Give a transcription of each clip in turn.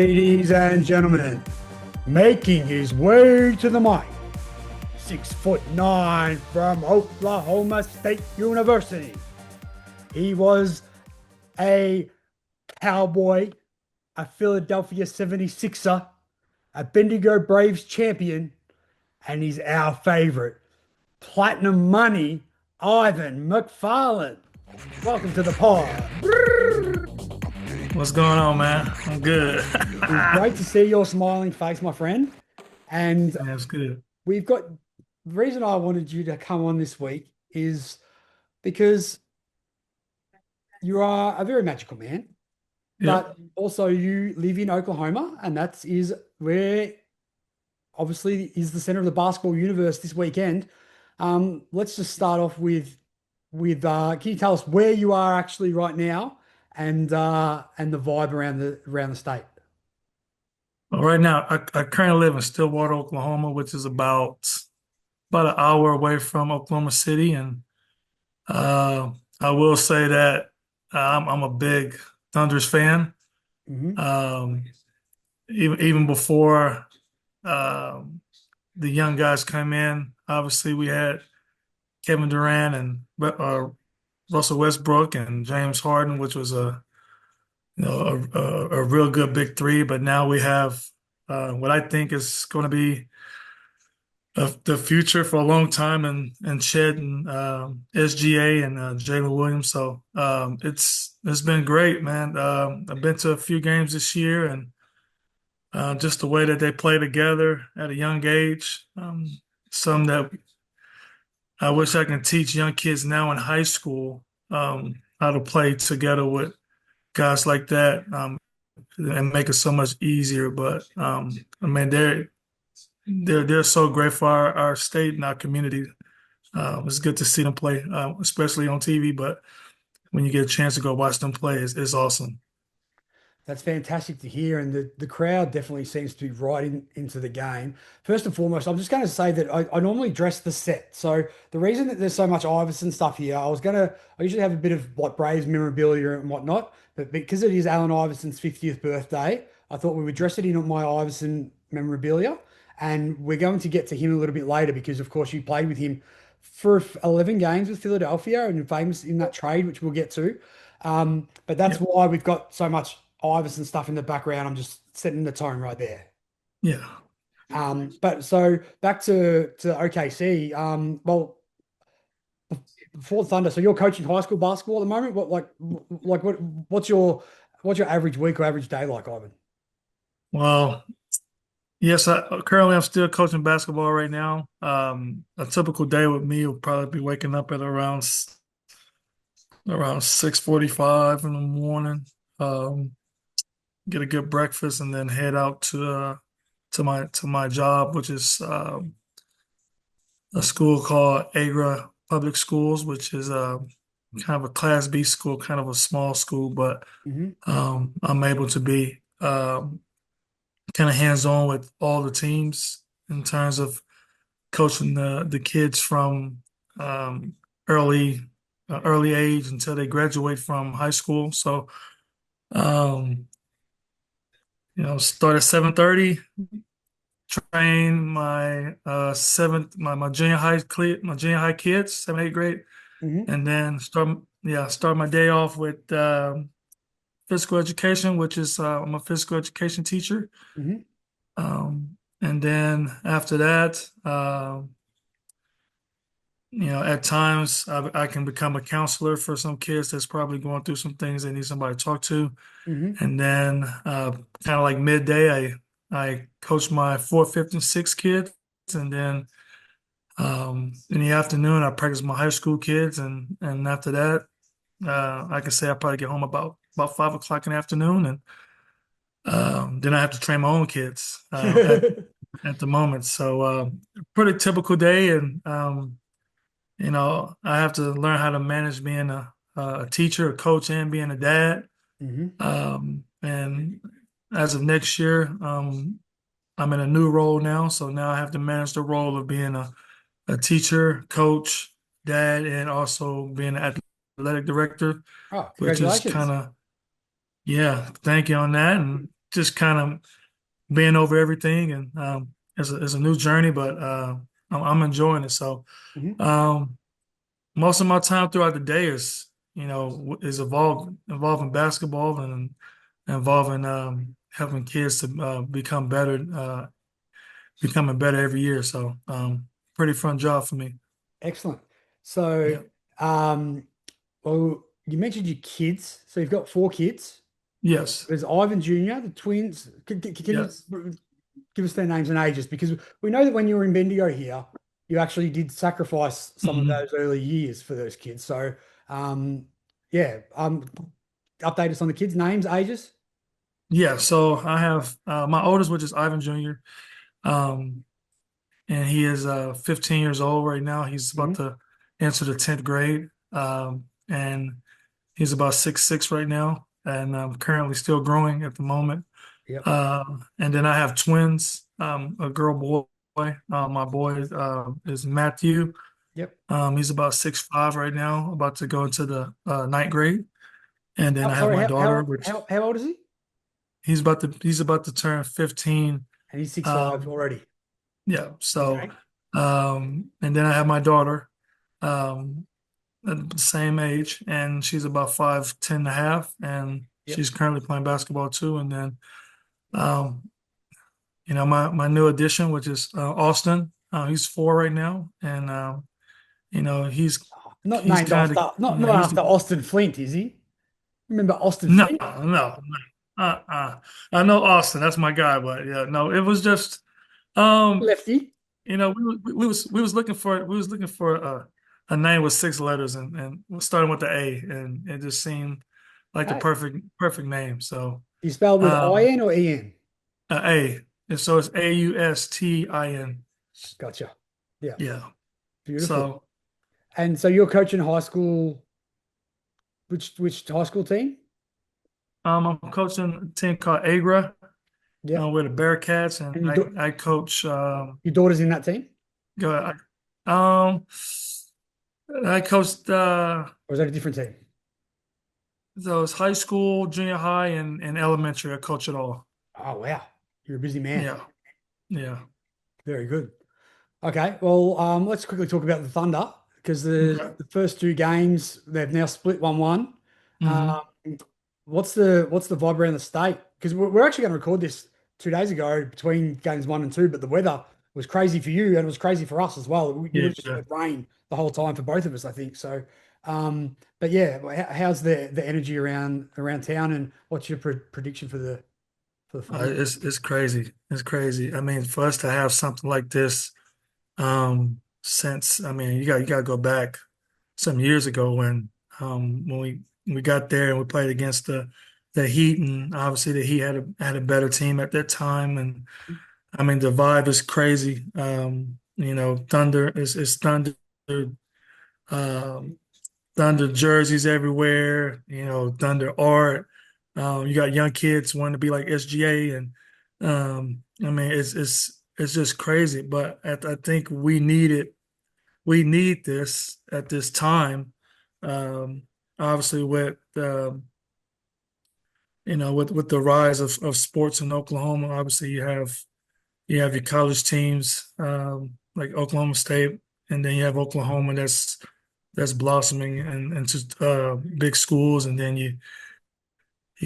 Ladies and gentlemen, making his way to the mic, 6'9" from Oklahoma State University. He was a Cowboy, a Philadelphia 76er, a Bendigo Braves champion, and he's our favorite, Platinum Money, Ivan McFarlin. Welcome to the pod. What's going on, man? I'm good. It's great to see your smiling face, my friend. And That's good. we've got the reason I wanted you to come on this week is because you are a very magical man, but also you live in Oklahoma, and that is where obviously is the center of the basketball universe this weekend. Let's just start off with can you tell us where you are actually right now and the vibe around the state? Well, right now, I currently live in Stillwater, Oklahoma, which is about an hour away from Oklahoma City, and I will say that I'm a big Thunder's fan. Mm-hmm. Even before the young guys come in, obviously we had Kevin Durant and Russell Westbrook and James Harden, which was a real good big three. But now we have what I think is going to be the future for a long time, and Chet and SGA and Jalen Williams. So it's been great, man. I've been to a few games this year, and just the way that they play together at a young age, some that I wish I can teach young kids now in high school how to play together with guys like that, and make it so much easier. But I mean, they're so great for our state and our community. It's good to see them play, especially on TV. But when you get a chance to go watch them play, it's awesome. That's fantastic to hear, and the crowd definitely seems to be right into the game. First and foremost, I'm just going to say that I normally dress the set. So the reason that there's so much Iverson stuff here, I usually have a bit of like Braves memorabilia and whatnot, but because it is Allen Iverson's 50th birthday, I thought we would dress it in my Iverson memorabilia, and we're going to get to him a little bit later because, of course, you played with him for 11 games with Philadelphia and famous in that trade, which we'll get to. But that's why we've got so much Iverson stuff in the background. I'm just setting the tone right there. Yeah. But so back to OKC. Well, before Thunder, so you're coaching high school basketball at the moment. What's your average week or average day like, Ivan? Well, yes, currently I'm still coaching basketball right now. A typical day with me will probably be waking up at around 6:45 in the morning. Get a good breakfast and then head out to my job, which is a school called AGRA Public Schools, which is kind of a Class B school, kind of a small school, but I'm able to be kind of hands-on with all the teams in terms of coaching the kids from early age until they graduate from high school. So start at 7:30, train my junior high kids, 7th, 8th grade, and then start my day off with physical education, which is I'm a physical education teacher. And then after that, at times I can become a counselor for some kids that's probably going through some things they need somebody to talk to. And then kind of like midday, I coach my 4th, 5th, and 6th kids. And then in the afternoon, I practice my high school kids. And after that, I can say I probably get home about 5 o'clock in the afternoon. And then I have to train my own kids at the moment. So pretty typical day. And, I have to learn how to manage being a teacher, a coach, and being a dad. And as of next year, I'm in a new role now. So now I have to manage the role of being a teacher, coach, dad, and also being an athletic director, Oh, which is congratulations. kind of, yeah, thank you on that. And just kind of being over everything, and it's a new journey, but I'm enjoying it. So Mhm. um, most of my time throughout the day is is involving basketball and involving helping kids to become better, becoming better every year. So pretty fun job for me. Excellent. So, Yeah. um, well, you mentioned your kids. So you've got four kids. Yes. There's Ivan Jr., the twins. Can you Yes. give us their names and ages? Because we know that when you were in Bendigo here, you actually did sacrifice some of Mhm. those early years for those kids. So, um, yeah, update us on the kids' names, ages. Yeah. So I have my oldest, which is Ivan Jr. Um, and he is 15 years old right now. He's about Mhm. to enter the 10th grade, and he's about 6'6" right now, and currently still growing at the moment. Yep. And then I have twins, a girl, boy. My boy is Matthew. Yep. He's about 6'5" right now, about to go into the ninth grade. And then Oh, I have sorry, my how, daughter, how, which how, how old is he? he's about to turn 15. And he's 6'5" Um, already. yeah. So, Okay. and then I have my daughter, um, at the same age, and she's about 5'10" and a half, and Yep. she's currently playing basketball too. And then, um, my new addition, which is Austin. He's 4 right now, and he's Not he's named kind of after, not he's after Austin Flint, is he? Remember Austin no, Flint? no, I know Austin, that's my guy, but yeah, no, it was just um, Lefty. we was looking for a name with 6 letters, and we're starting with the A, and it just seemed like the Okay. perfect name. So You spelled with um, IN or EN? A, and so it's Austin. Gotcha. Yeah. Yeah. Beautiful. So And so you're coaching high school, which high school team? I'm coaching a team called Agra. Yeah. With the Bearcats, and And I coach. your daughter's in that team? Go. Um, I coached Or is that a different team? those high school, junior high, and elementary. I coach it all. Oh, wow. You're a busy man. Yeah, yeah. Very good. Okay. Well, let's quickly talk about the Thunder because Okay. the first two games they've now split 1-1. Hmm. What's the vibe around the state? Because we're actually going to record this 2 days ago between games one and two, but the weather was crazy for you and it was crazy for us as well. You would have just Yeah. had rain the whole time for both of us, I think. So, but yeah, how's the energy around town and what's your prediction for the Thunder? It's crazy. It's crazy. I mean, for us to have something like this, since I mean, you got to go back some years ago when we got there and we played against the Heat, and obviously the Heat had a better team at that time, and I mean the vibe is crazy. Thunder is Thunder, um, Thunder jerseys everywhere. Thunder art. You got young kids wanting to be like SGA, and I mean it's just crazy. But I think we need this at this time. Obviously, with the rise of sports in Oklahoma, obviously you have your college teams, like Oklahoma State, and then you have Oklahoma that's blossoming and into big schools, and then you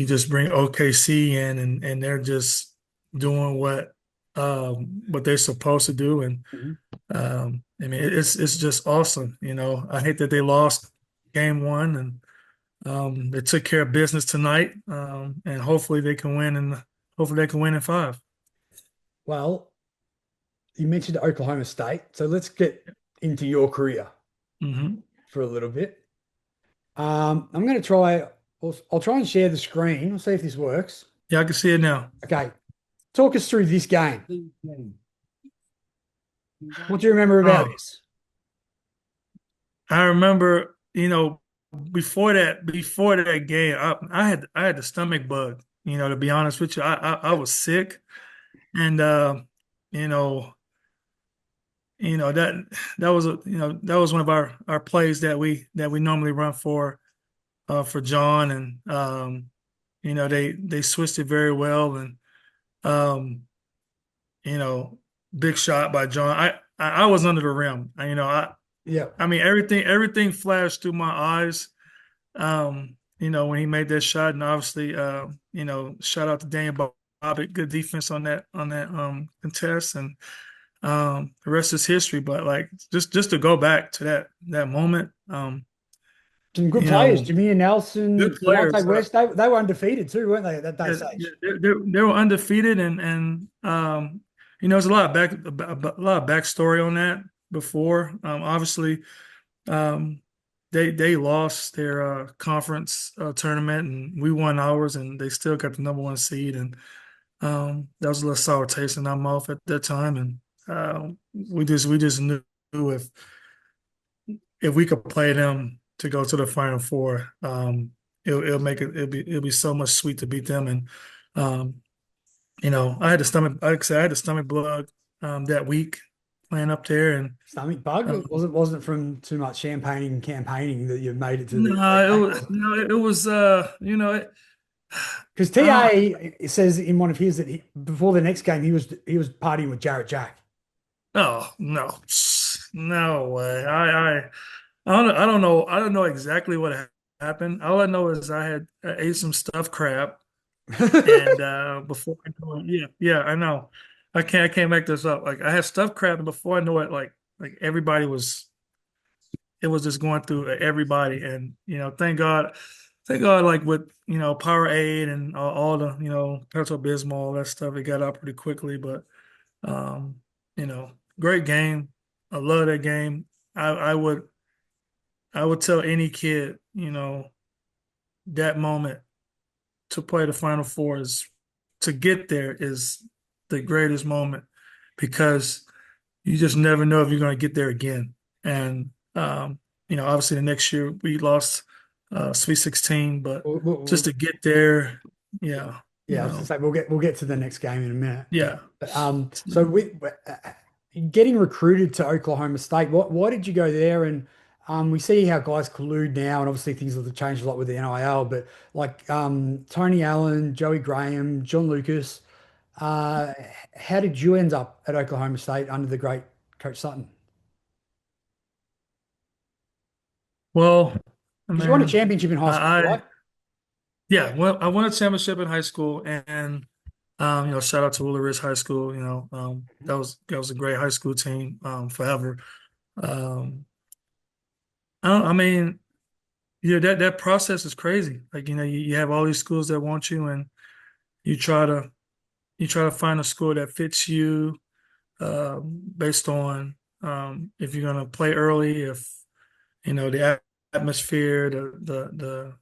just bring OKC in, and they're just doing what they're supposed to do, and Mhm. I mean, it's just awesome. I hate that they lost game one, and they took care of business tonight, and hopefully they can win in five. Well, you mentioned Oklahoma State, so let's get into your career Hmm. for a little bit. I'm going to try. I'll try and share the screen. We'll see if this works. Yeah, I can see it now. Okay, talk us through this game. What do you remember about Oh, this? I remember, before that game, I had the stomach bug. To be honest with you, I was sick, and you know, that was one of our plays that we normally run for John, and they switched it very well, and Um, you know, big shot by John. I was under the rim. Yeah. I mean everything flashed through my eyes. When he made that shot, and obviously, shout out to Daniel Bobbitt, good defense on that contest, and the rest is history. But like just to go back to that moment, Some good you players, know, Jameer good Nelson, Delonte players. West, they were undefeated too, weren't they, at that Yeah, yeah, stage? they were undefeated, and there's a lot of backstory on that before. Obviously, um, they lost their conference tournament, and we won ours, and they still got the number one seed, and that was a little sour taste in our mouth at that time, and we just knew if we could play them to go to the Final Four, it'll be so much sweet to beat them, and um, I had the stomach, like I said, I had the stomach bug that week playing up there, and Stomach bug? um, It wasn't from too much champagne and campaigning that you made it to the no, Elite it Eight, was was it? no, it was Because I TA says in one of his that before the next game he was partying with Jarrett Jack. oh no, no way. I don't know exactly what happened. All I know is I ate some stuffed crab, and before I know it, yeah, I know. I can't make this up. Like I had stuffed crab, and before I know it, like everybody was it was just going through everybody, and thank God, like with Powerade and all the Pepto Bismol, all that stuff, it got out pretty quickly. But um, great game. I love that game. I would tell any kid, that moment to play the Final Four is to get there is the greatest moment because you just never know if you're going to get there again. And obviously the next year we lost Sweet 16, but We'll- we'll- just we'll- to get there, yeah, yeah, I was gonna say we'll get to the next game in a minute. yeah. But, so getting recruited to Oklahoma State, why did you go there? And we see how guys collude now, and obviously things have changed a lot with the NIL. But like Tony Allen, Joey Graham, John Lucas, uh, how did you end up at Oklahoma State under the great Coach Sutton? Well, I Because you won a mean, championship in high school, I right? yeah, well, I won a championship in high school, and shout out to Willow Ridge High School. That was a great high school team forever. Um, I mean, yeah, that process is crazy. Like, you have all these schools that want you, and you try to you try to find a school that fits you based on if you're gonna play early, if the atmosphere, the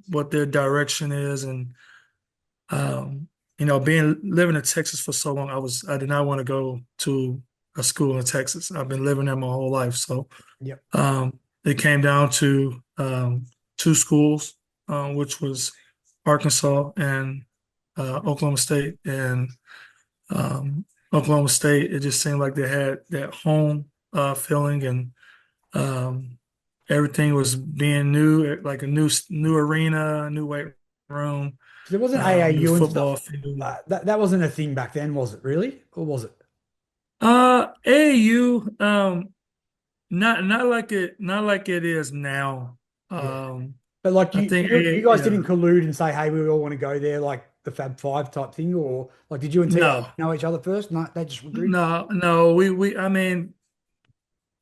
what their direction is, and being living in Texas for so long, I did not want to go to a school in Texas. I've been living there my whole life, so Yep. it came down to two schools, which was Arkansas and Oklahoma State. And Oklahoma State, it just seemed like they had that home feeling, and um, everything was being new, like a new arena, a new weight room, Because it wasn't new AAU and football stuff. field. That wasn't a thing back then, was it really? Or was it? AAU, not like it is now. Yeah. Um, But like I you, think you, you guys yeah. didn't collude and say, "Hey, we all want to go there," like the Fab Five type thing, or like did you and TA No, know each other first? No, they just agreed. no, no.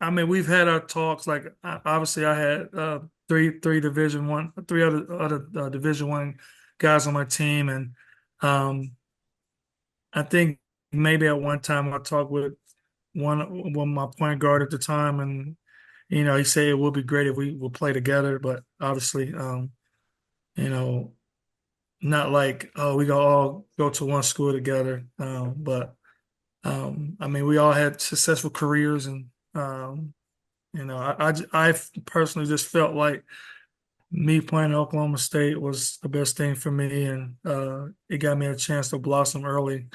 I mean, we've had our talks. Like, obviously, I had three Division One, three other Division One guys on my team, and um, I think maybe at one time I talked with my point guard at the time, and he said it would be great if we would play together, but obviously, you know, not like, oh, we go all go to one school together. But I mean, we all had successful careers, and I personally just felt like me playing at Oklahoma State was the best thing for me, and it got me a chance to blossom early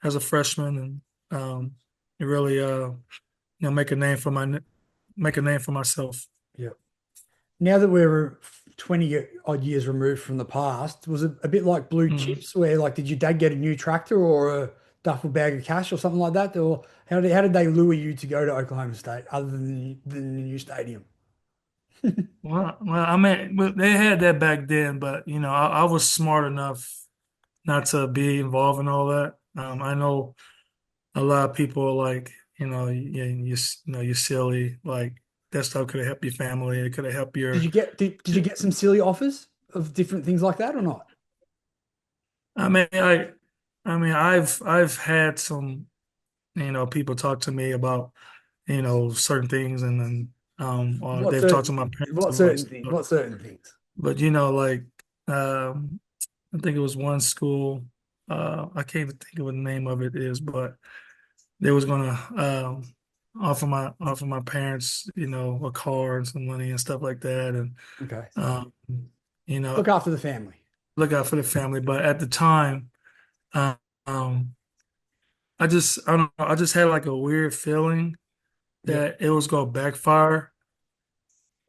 as a freshman, and it really make a name for myself. Yeah. Now that we're 20 odd years removed from the past. Was it a bit like blue Mhm. chips where like did your dad get a new tractor or a duffel bag of cash or something like that? Or how did they lure you to go to Oklahoma State other than the new stadium? Well, I mean, they had that back then, but I was smart enough not to be involved in all that. I know a lot of people are like, you're silly. Like that stuff could have helped your family. It could have helped Did your. you get did you get some silly offers of different things like that or not? I mean, I've had some, people talk to me about, certain things, and then or What they've talked to certain my things? parents What about certain stuff. things? What certain things? But like, um, I think it was one school. I can't even think of what the name of it is, but they was gonna offer my parents, a car and some money and stuff like that, and Okay. um, you Look know, after the family. look out for the family. But at the time, uh, um, I don't know, I just had like a weird feeling Yep. that it was gonna backfire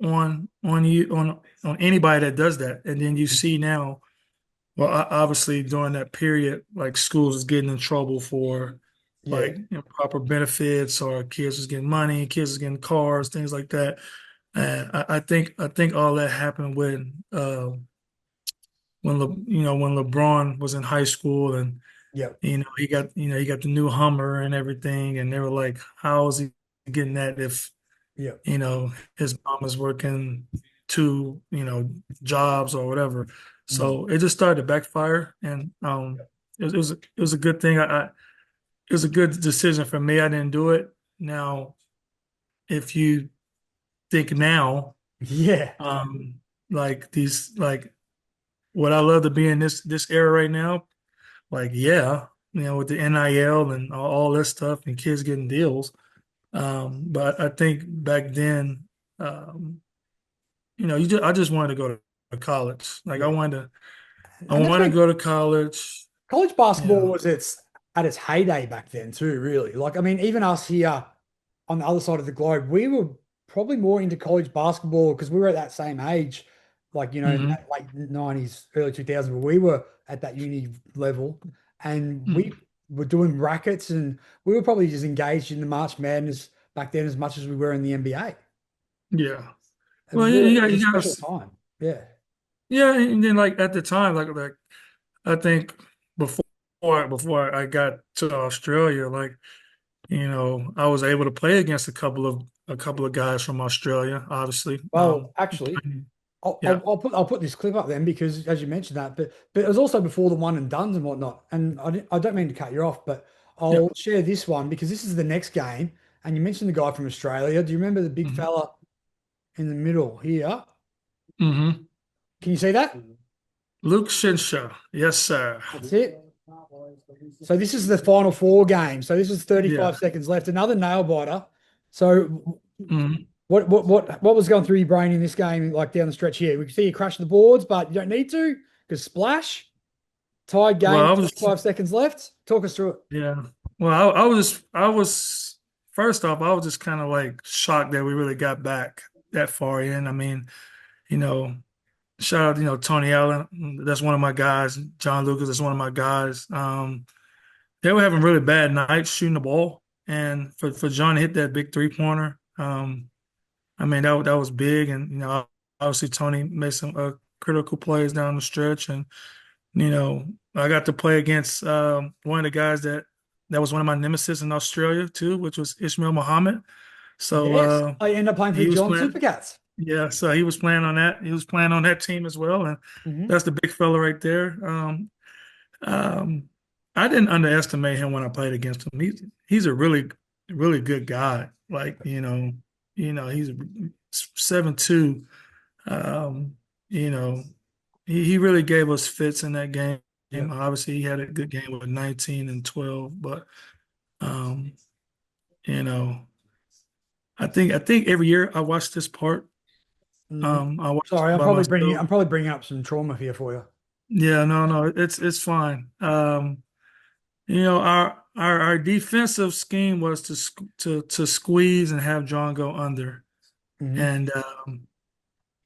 on you on anybody that does that, and then you see now. Well, obviously during that period, like schools was getting in trouble for Yeah. like proper benefits, or kids was getting money, kids was getting cars, things like that. And I think all that happened when LeBron was in high school, and Yep. he got the new Hummer and everything, and they were like, how is he getting that if Yep. his mom is working two, jobs or whatever. Mm. So it just started to backfire, and it was a good thing. It was a good decision for me. I didn't do it. Now, if you think now, Yeah. um, like would I love to be in this era right now? Like, yeah, with the NIL and all this stuff and kids getting deals. But I think back then, um, I just wanted to go to college. Like Yeah. I And that's wanted to when go to college. college basketball Yeah. was at its heyday back then too, really. Like, I mean, even us here on the other side of the globe, we were probably more into college basketball because we were at that same age, like, in hmm that late 90s, early 2000s, where we were at that uni level and we were doing rackets and we were probably just engaged in the March Madness back then as much as we were in the NBA. Yeah. It Well, was yeah, really, you it got was a you special got time. Yeah. yeah, and then like at the time, like I think before I got to Australia, like I was able to play against a couple of guys from Australia, obviously. Well, actually, Yeah. I'll put this clip up then because as you mentioned that, but it was also before the one and dones and whatnot. And I don't mean to cut you off, but Yeah. I'll share this one because this is the next game. And you mentioned the guy from Australia. Do you remember the big hmm fella in the middle here? hmm Can you see that? Luke Shinsha. Yes, sir. That's it. So this is the final four game. So this is Yeah. 35 seconds left. Another nail biter. So hmm what was going through your brain in this game, like down the stretch here? We can see you crash the boards, but you don't need to because splash. Tied Well, game, I was 25 seconds left. Talk us through it. Yeah. Well, I was first off, I was just kind of like shocked that we really got back that far in. I mean, you know, shout out, Tony Allen. That's one of my guys. John Lucas, that's one of my guys. They were having really bad nights shooting the ball. And for John to hit that big 3-pointer, I mean, that was big. And, obviously Tony made some critical plays down the stretch. And I got to play against one of the guys that was one of my nemesis in Australia too, which was Ishmael Muhammad. So Yes, I end up playing for the he was Geelong playing, Supercats. yeah. So he was playing on that. He was playing on that team as well, and Hmm. that's the big fella right there. Um, I didn't underestimate him when I played against him. He's a really really good guy. Like he's 7'2". Um, you know, he really gave us fits in that game. Yep. Obviously, he had a good game with 19 and 12, but um, you know, I think every year I watch this part. Hmm. I watch Sorry, by myself. I'm probably bringing up some trauma here for you. Yeah, no, it's fine. Our defensive scheme was to squeeze and have John go under, Hmm. and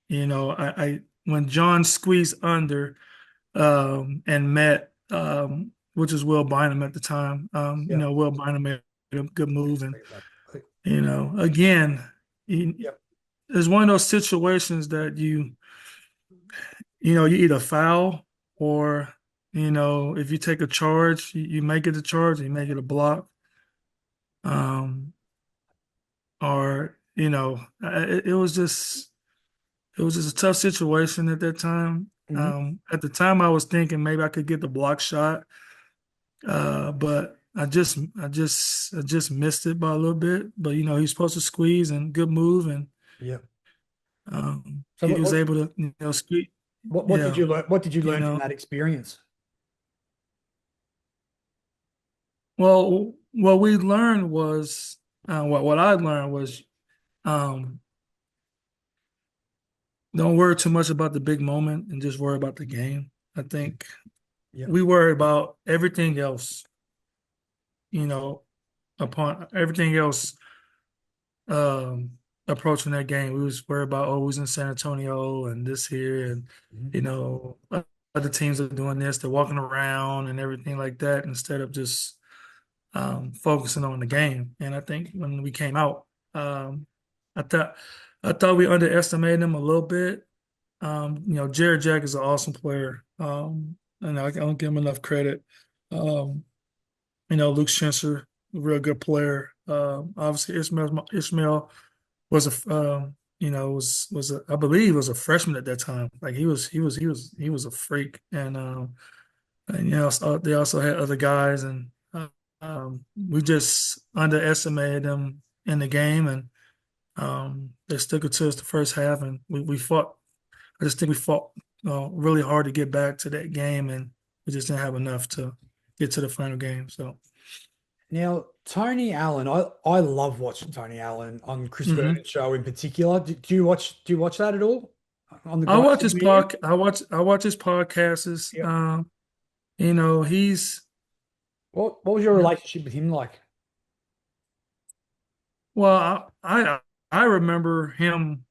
I when John squeezed under and met which is Will Bynum at the time. Yeah. Will Bynum made a good move, and again, Yep. it's one of those situations that you either foul or if you take a charge, you make it a charge, you make it a block, um, or it was just a tough situation at that time. Hmm. At the time, I was thinking maybe I could get the block shot, but I just missed it by a little bit. But he's supposed to squeeze and good move, and Yep. So he was able to squeeze. what did Yeah, you learn? What did you you learn from know. that experience? Well, what we learned was what I learned was um, don't worry too much about the big moment and just worry about the game. I think Yep. we worry about everything else, you know, upon everything else um, approaching that game. We was worried about, oh, we was in San Antonio and this here, and Mhm. other teams are doing this. They're walking around and everything like that instead of just focusing on the game. And I think when we came out, I thought we underestimated them a little bit. Jared Jack is an awesome player, and I don't give him enough credit. Um, Luke Spencer, a real good player. Obviously, Ishmael was I believe was a freshman at that time. Like he was a freak, and so they also had other guys, and we just underestimated them in the game, and they stuck it to us the first half, and we fought. I just think we fought really hard to get back to that game, and we just didn't have enough to get to the final game. So, Now, Tony Allen, I love watching Tony Allen on Chris mhm. Vernon's show in particular. Do you watch that at all on the I watch Grinders his media? pod. I watch his podcasts. Yep. He's What was your relationship with him like? well. I remember him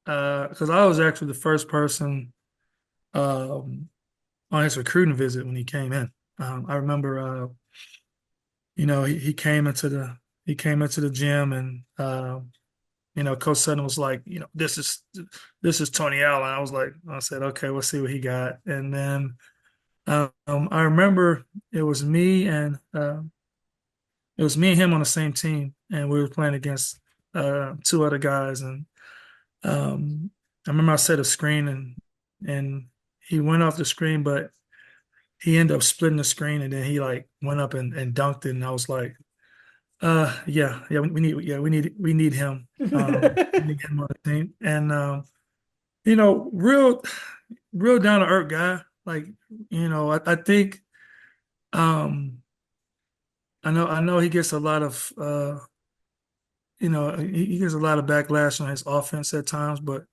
because I was actually the first person on his recruiting visit when he came in. I remember, he came into the gym, and Coach Sutton was like, this is Tony Allen. I said, okay, we'll see what he got. And then I remember it was me and him on the same team, and we were playing against two other guys, and um, I remember I set a screen, and he went off the screen, but he ended up splitting the screen, and then he like went up and dunked it, and I was like, yeah, we need him. We need him on the team. And real down to earth guy. Like, I think um I know he gets a lot of he gets a lot of backlash on his offense at times, but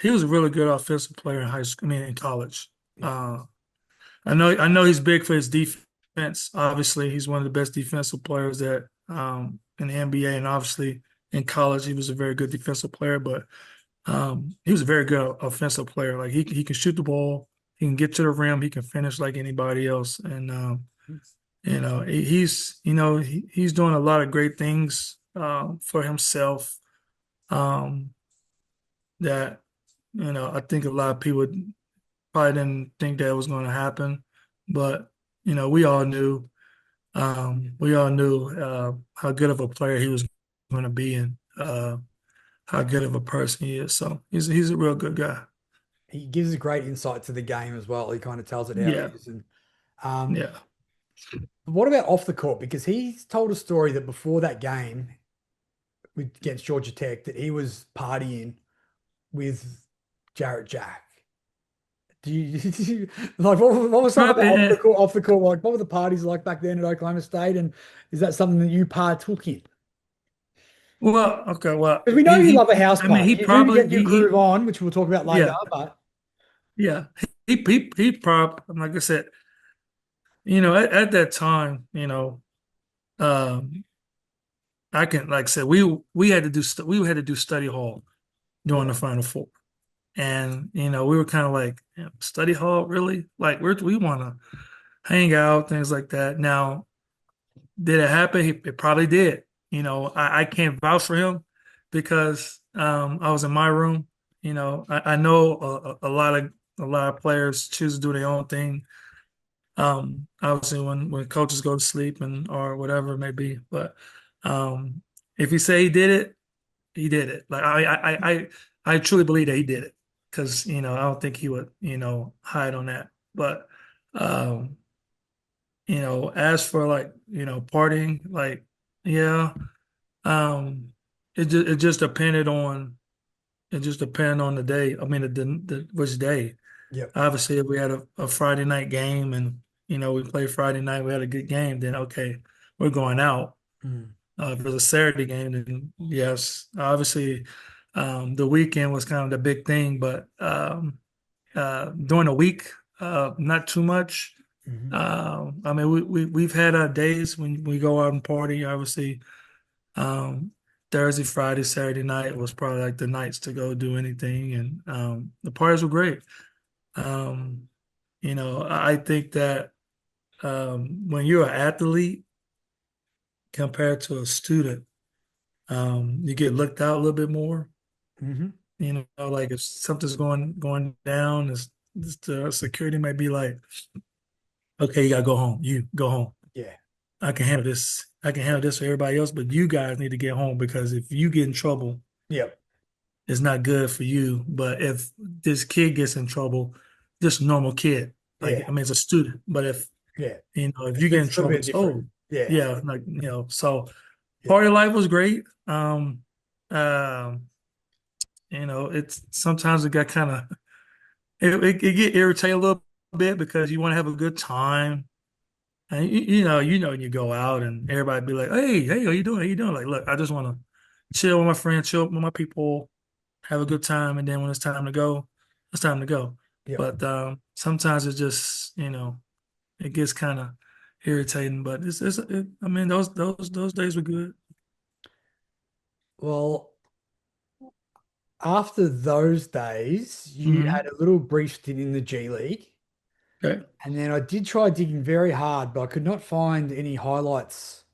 he was a really good offensive player in high school, I mean in college. Yeah. Uh I know he's big for his defense. Obviously, he's one of the best defensive players that in the NBA, and obviously in college he was a very good defensive player. But he was a very good offensive player. Like he can shoot the ball, he can get to the rim, he can finish like anybody else, and he's doing a lot of great things for himself. Um, that I think a lot of people probably didn't think that was going to happen, but we all knew. How good of a player he was going to be, and how good of a person he is. So he's a real good guy. He gives a great insight to the game as well. He kind of tells it how it Yeah, is. And um, yeah. what about off the court? Because he's told a story that before that game against Georgia Tech, that he was partying with Jarrett Jack. Do you like what was some of Well, the off the court like? What were the parties like back then at Oklahoma State? And is that something that you partook in? okay. Well, Because we know you love he a house I mean, party. he You do probably get your groove on, which we'll talk about later. yeah, But yeah. He probably, like I said, at that time, um, like I said, we had to do study hall during the Final Four. And we were kind of like, study hall, really? Like we want to hang out, things like that. Now, did it happen? It probably did. I can't vouch for him because I was in my room. I know a lot of players choose to do their own thing. Obviously, when coaches go to sleep and or whatever it may be, but if he say he did it, he did it. Like I truly believe that he did it because I don't think he would hide on that. But um, as for like partying, like yeah, um, it just depended on the day. I mean the which day. Yep. Obviously, if we had a Friday night game and we played Friday night, we had a good game, then okay, we're going out. Mm. If it was a Saturday game, then yes, obviously, the weekend was kind of the big thing, but during the week, not too much. Hmm. I mean, we've had our days when we go out and party. Obviously, um, Thursday, Friday, Saturday night was probably like the nights to go do anything, and the parties were great. Um, I think that when you're an athlete compared to a student, you get looked out a little bit more. Hmm. Like if something's going down, the security might be like, "Okay, you gotta go home. You go home. Yeah. I can handle this. I can handle this for everybody else, but you guys need to get home because if you get in trouble, Yep. it's not good for you. But if this kid gets in trouble, just a normal kid, like Yeah. I mean, it's a student. But Yeah. if you get in It's a little trouble, bit it's different. Yeah. yeah, like so Yeah. party life was great. Um, it's sometimes it got kind of it get irritated a little bit because you want to have a good time. And when you go out and everybody be like, hey, how you doing? How you doing? Like, look, I just want to chill with my friends, chill with my people, have a good time, and then when it's time to go, it's time to go. Yep. But sometimes it just, it gets kind of irritating. But I mean, those days were good. Well, after those days, you Hmm. had a little brief stint in the G League. Okay. And then I did try digging very hard, but I could not find any highlights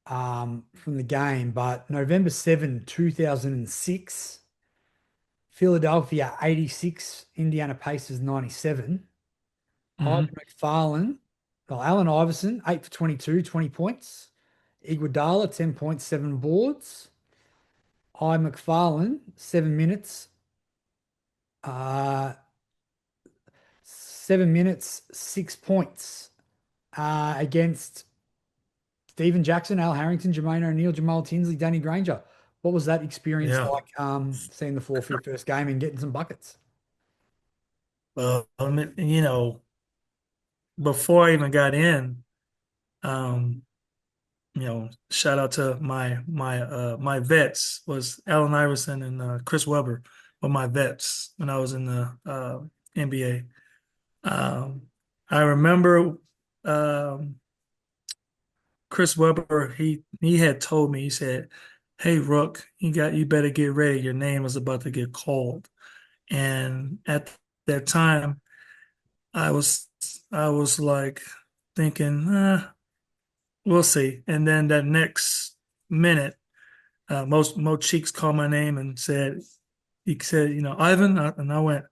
from the game. But November 7, 2006, Philadelphia 86, Indiana Pacers 97. Ivan Hmm. McFarlin, well, Allen Iverson, 8 for 22, 20 points. Iguodala, 10.7 boards. McFarlane, 7 minutes, uh, 7 minutes, 6 points against Stephen Jackson, Al Harrington, Jermaine O'Neal, Jamal Tinsley, Danny Granger. What was that experience Yeah. like seeing the floor for your first game and getting some buckets? Well, I mean, before I even got in, um, shout out to my vets was Allen Iverson and Chris Webber were my vets when I was in the NBA. Um, I remember um, Chris Webber. He had told me, he said, "Hey Rook, you better get ready. Your name is about to get called." And at that time, I was I was like thinking, we'll see. And then that next minute, Mo Cheeks called my name and he said, Ivan, and I went,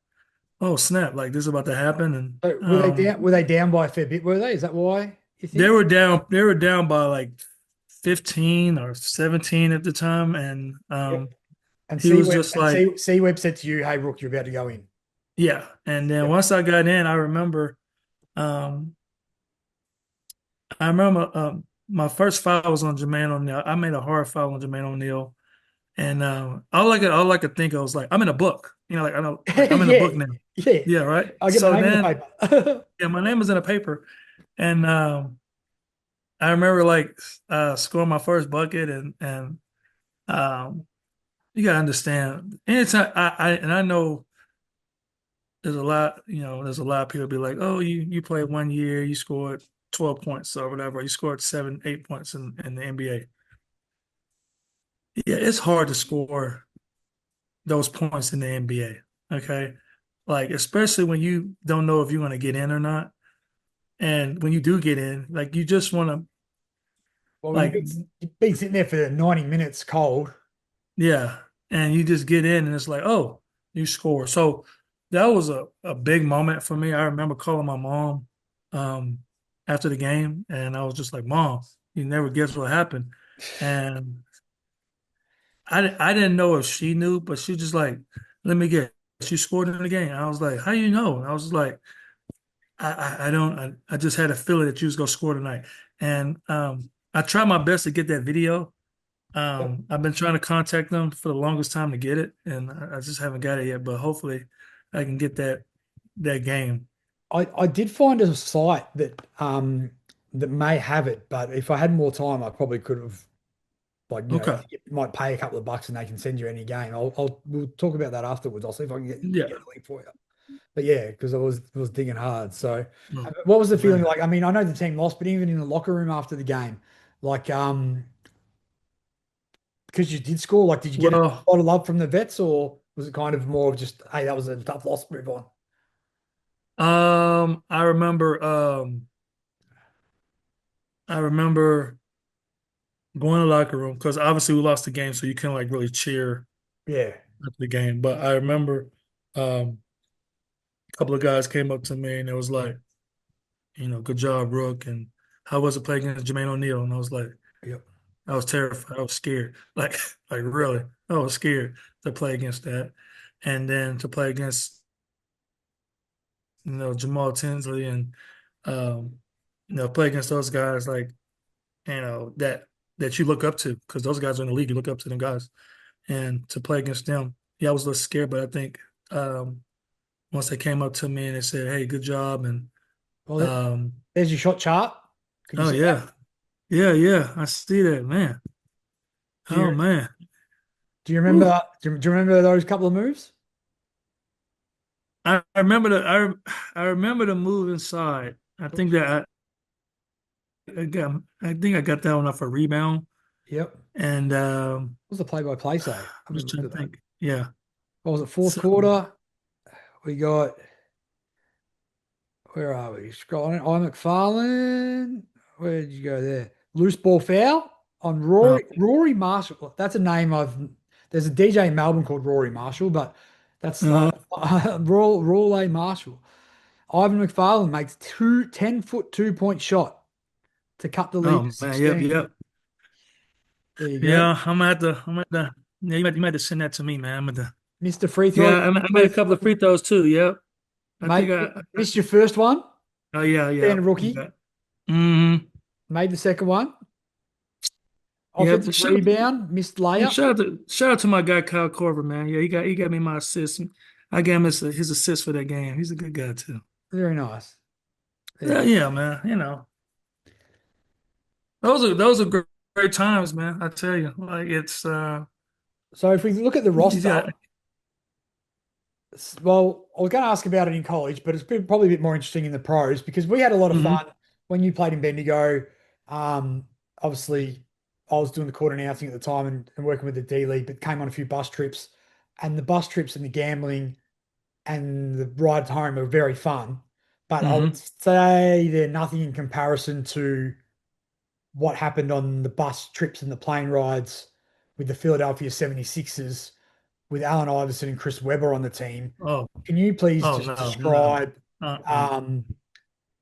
oh snap, like this is about to happen. And So were they down by a fair bit, were they? Is that why you they think? were down, they were down by like 15 or 17 at the time, and Yep. And he was C-Webb just like, C-Webb said to you, "Hey, Rook, you're about to go in." yeah. And then Yep. once I got in, um, I remember my first foul was on Jermaine O'Neal. I made a hard foul on Jermaine O'Neal. And all I could think of was like I'm in a book, like I know, like I'm in a book Yeah, now. yeah. Yeah, right. I'll get my So name in the then, paper. yeah, my name was in a paper, and I remember like scoring my first bucket, and um, you gotta understand. Anytime I know there's a lot of people be like, oh, you played 1 year, you scored 12 points or whatever, you scored 7, 8 points in the NBA. Yeah, it's hard to score those points in the NBA. Okay. Like, especially when you don't know if you're going to get in or not. And when you do get in, like, you just want to, Well, like, you've been sitting there for 90 minutes cold. yeah. And you just get in and it's like, oh, you score. So that was a big moment for me. I remember calling my mom um, after the game and I was just like, Mom, you never guess what happened. And I didn't know if she knew, but she just like, let me get, she scored in the game. I was like, how you know? And I was like, I don't I just had a feeling that you was gonna score tonight. And I tried my best to get that video. Yep. I've been trying to contact them for the longest time to get it, and I just haven't got it yet. But hopefully, I can get that game. I did find a site that may have it, but if I had more time, I probably could have like Okay. you might pay a couple of bucks and they can send you any game. We'll talk about that afterwards. I'll see if I can get Yeah. a link for you. But yeah, because I was digging hard. So Oh, what was the feeling man. like? I mean, I know the team lost, but even in the locker room after the game, like because you did score, like did you get a Well, lot of love from the vets, or was it kind of more of just, hey, that was a tough loss, move on? I remember going to the locker room because obviously we lost the game, so you can't like really cheer Yeah. after the game. But I remember a couple of guys came up to me and it was like, good job, Rook. And how was it playing against Jermaine O'Neal? And I was like, Yep. I was terrified. I was scared. Like, like really, I was scared to play against that. And then to play against, Jamal Tinsley and, um, play against those guys like, that you look up to because those guys are in the league. You look up to them guys. And to play against them, yeah, I was a little scared, but I think once they came up to me and they said, "Hey, good job," and Well, um, there's your shot chart. Can you oh see that? yeah, yeah, yeah, I see that, man. Do you Oh man. do you remember Whew. do you remember those couple of moves? I remember I remember the move inside. I think that I think I got that one off a rebound. Yep. And What was the play-by-play say? I I'm haven't just looked trying at to that. think. Yeah. What was it, fourth So quarter? We got, where are we? Scrolling. I McFarlin. Where did you go there? Loose ball foul on uh, Rory Marshall. That's a name there's a DJ in Melbourne called Rory Marshall, but that's uh, Rory Marshall. Ivan McFarlane makes 10-foot 2-point shot to cut the lead to oh man, yep, 16. yep. There you go. Yeah, I'm at the yeah, you might have to send that to me, man. I'm at the Missed a free throw. Yeah, I made a couple of free throws too. Yep. I Mate, think missed your first one, oh yeah, yeah. being a rookie. Mm-hmm. Made the second one. Yep. Offensive rebound, missed Yeah, layup. shout out to my guy Kyle Korver, man. Yeah, he got me my assist. I gave him his assist for that game. He's a good guy too. Very nice. There you Yeah, go. yeah, man. Those are great times, man. I tell you, like it's So if we look at the roster, yeah. well, I was going to ask about it in college, but it's probably a bit more interesting in the pros because we had a lot of Hmm. fun when you played in Bendigo. Obviously, I was doing the court announcing at the time and working with the D League, but came on a few bus trips, and the bus trips and the gambling and the rides home are very fun. But I would Hmm. say they're nothing in comparison to what happened on the bus trips and the plane rides with the Philadelphia 76ers with Allen Iverson and Chris Webber on the team. Oh, Can you please oh just no, no. describe Uh-uh. um,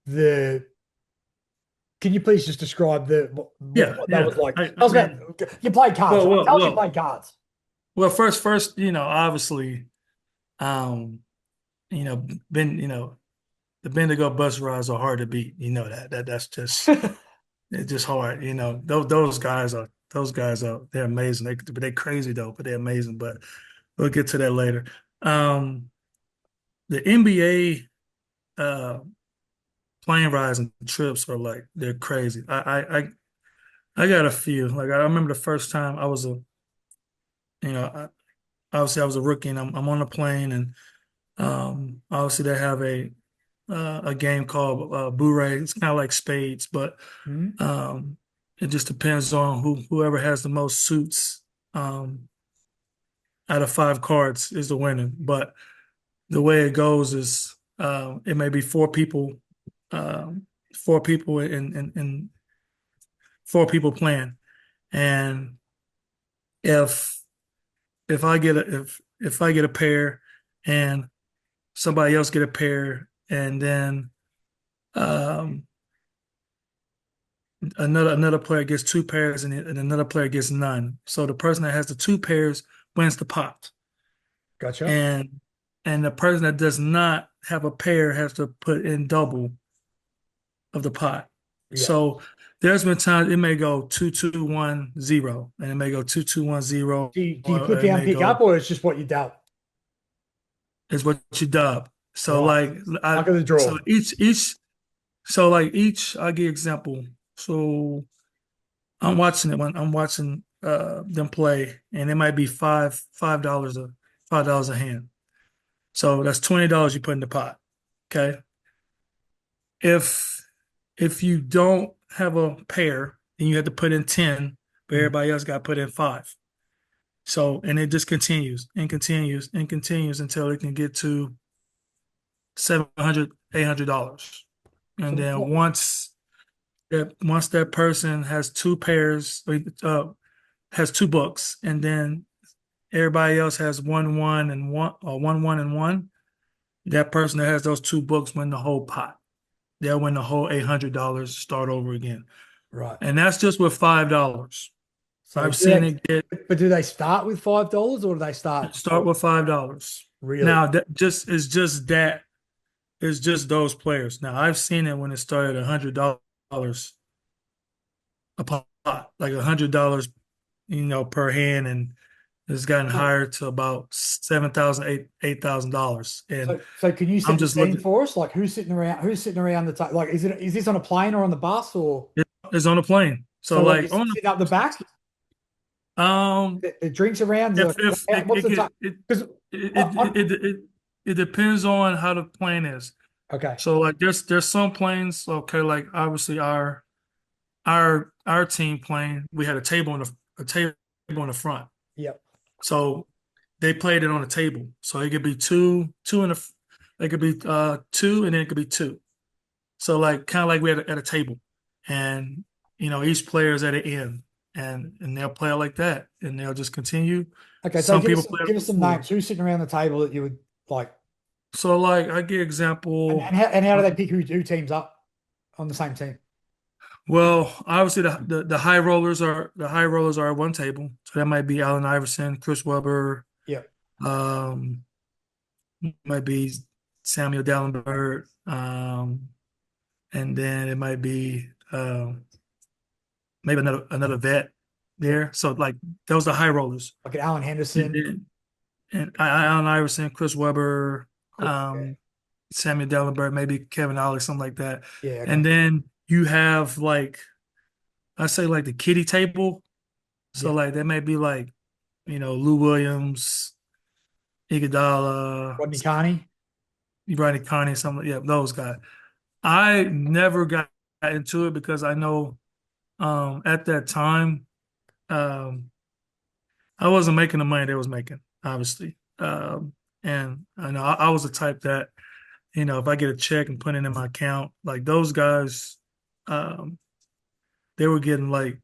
the can you please just describe Yeah, what that was yeah. like? I Tell us about mean, you played cards, well, right? well, Tell us you well, played cards. well. First, obviously, um, you know, been, the Bendigo bus rides are hard to beat. You know that's just it's just hard. Those guys are they're amazing. They're crazy though, but they're amazing. But we'll get to that later. Um, the NBA plane rides and trips are like they're crazy. I got a few. Like I remember the first time I was you know, I, obviously I was a rookie and I'm on a plane and obviously they have a game called Boo-Ray. It's kind of like spades, but Hmm? um, it just depends on whoever has the most suits um, out of five cards is the winner. But the way it goes is it may be um, four people in four people playing, and if if I get a pair and somebody else get a pair, and then um, another player gets two pairs and another player gets none. So the person that has the two pairs wins the pot, Gotcha. and the person that does not have a pair has to put in double of the pot. Yeah. So there's been times it may go 2-2-1-0, and it may go 2-2-1-0, Do you or put it down may pick up, go or it's just what you dub? is what you dub. So Right. like Luck of the so draw. each I give example. So I'm watching it when I'm watching them play, and it might be $5 a hand. So that's $20 you put in the pot. Okay. If you don't have a pair, then you have to put in 10, but Mhm. everybody else got to put in five. So, and it just continues and continues and continues until it can get to 700, $800. So And then what? once that person has two pairs, has two books, and then everybody else has one and one, or one and one, that person that has those two books win the whole pot. They'll win the whole $800, start over again. Right. And that's just with $5. So I've do seen they? it get But do they start with $5, or do they start start with $5. really? Now that just is just that it's just those players. Now I've seen it when it started $100 a pot, like $100, per hand, and it's gotten higher to about 7,000, $8,000. And So can you I'm set the just scene looking. for us? Like who's sitting around the table? Like is this on a plane or on the bus, or It's on a plane. So so like like is it on sitting up the back? The drinks around if the what's it the get time? Because it depends on how the plane is. okay, So like there's some planes, okay, like obviously our team plane, we had a table on the front. yep, So they played it on a table. So it could be two in the it could be two, and then it could be two. So like kind of like we're at a table, and each player is at an end, and they'll play it like that, and they'll just continue. okay. So Some people play it give us with some four. names. Who's sitting around the table that you would like, So like I give and example. how do they pick who teams up on the same team? Well, obviously the high rollers are at one table. So that might be Allen Iverson, Chris Webber, Yep, um, might be Samuel Dallenberg, and then it might be maybe another vet yep. there. So like those are high rollers. Like an Alan And Henderson. then Allen Iverson, Chris Webber, Cool. Yeah, Samuel Dellenberg, maybe Kevin Ollie, something like that. yeah. Okay. And then you have like I say like the Kiddy table. So Yeah. like that may be like, Lou Williams, Iguodala, Rodney Carney. Ronnie Connie, something, yeah, those guys. I never got into it because I know at that time um I wasn't making the money they was making, obviously. And I know I was the type that, if I get a check and put it in my account, like those guys, um, they were getting like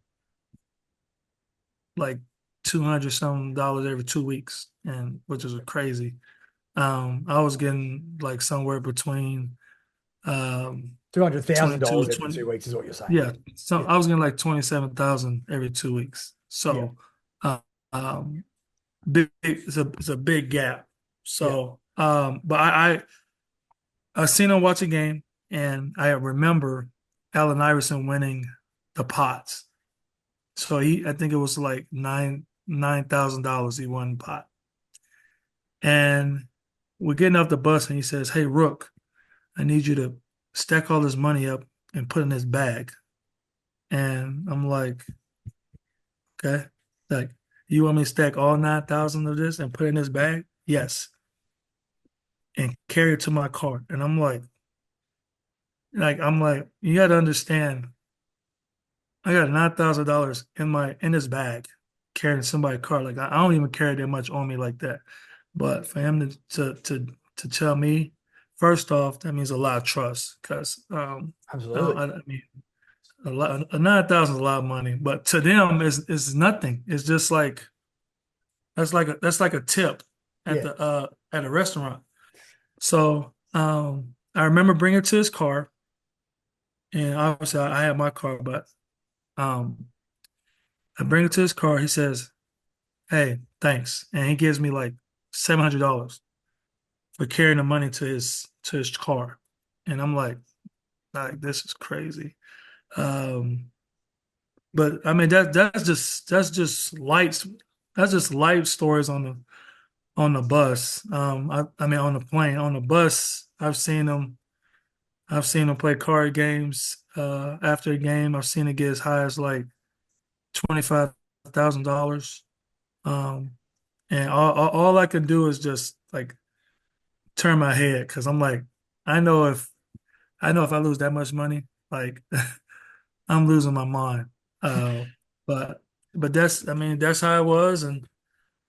200 some dollars every 2 weeks, and which is crazy. I was getting like somewhere between Two hundred thousand 22, dollars every 20, 2 weeks is what you're saying. yeah. So Yeah. I was getting like 27,000 every 2 weeks. Yeah. So uh, um, it's a big gap. Yeah. So but I seen him watch a game, and I remember Allen Iverson winning the pots. So I think it was like $9,000 he won the pot. And we're getting off the bus, and he says, "Hey Rook, I need you to stack all this money up and put in this bag." And I'm like, "Okay, like you want me to stack all 9,000 of this and put in this bag?" Yes, and carry it to my car. And I'm like, you got to understand, I got $9,000 in this bag, carrying somebody's car. Like I don't even carry that much on me like that. But for him to to tell me, first off, that means a lot of trust because Absolutely. I mean a lot 9,000 is a lot of money, but to them is nothing. It's just like that's like a tip Yeah. at a restaurant. So I remember bringing it to his car, and obviously I had my car, but um I bring it to his car. He says, "Hey, thanks," and he gives me like $700 for carrying the money to his car, and I'm like this is crazy. Um, but I mean that's just light stories on the bus. I mean on the plane. On the bus, I've seen him play card games. After a game, I've seen it get as high as like $25,000. Um, and all I can do is just like turn my head because I'm like, I know if I know if I lose that much money, like I'm losing my mind. Uh, but that's I mean that's how it was, and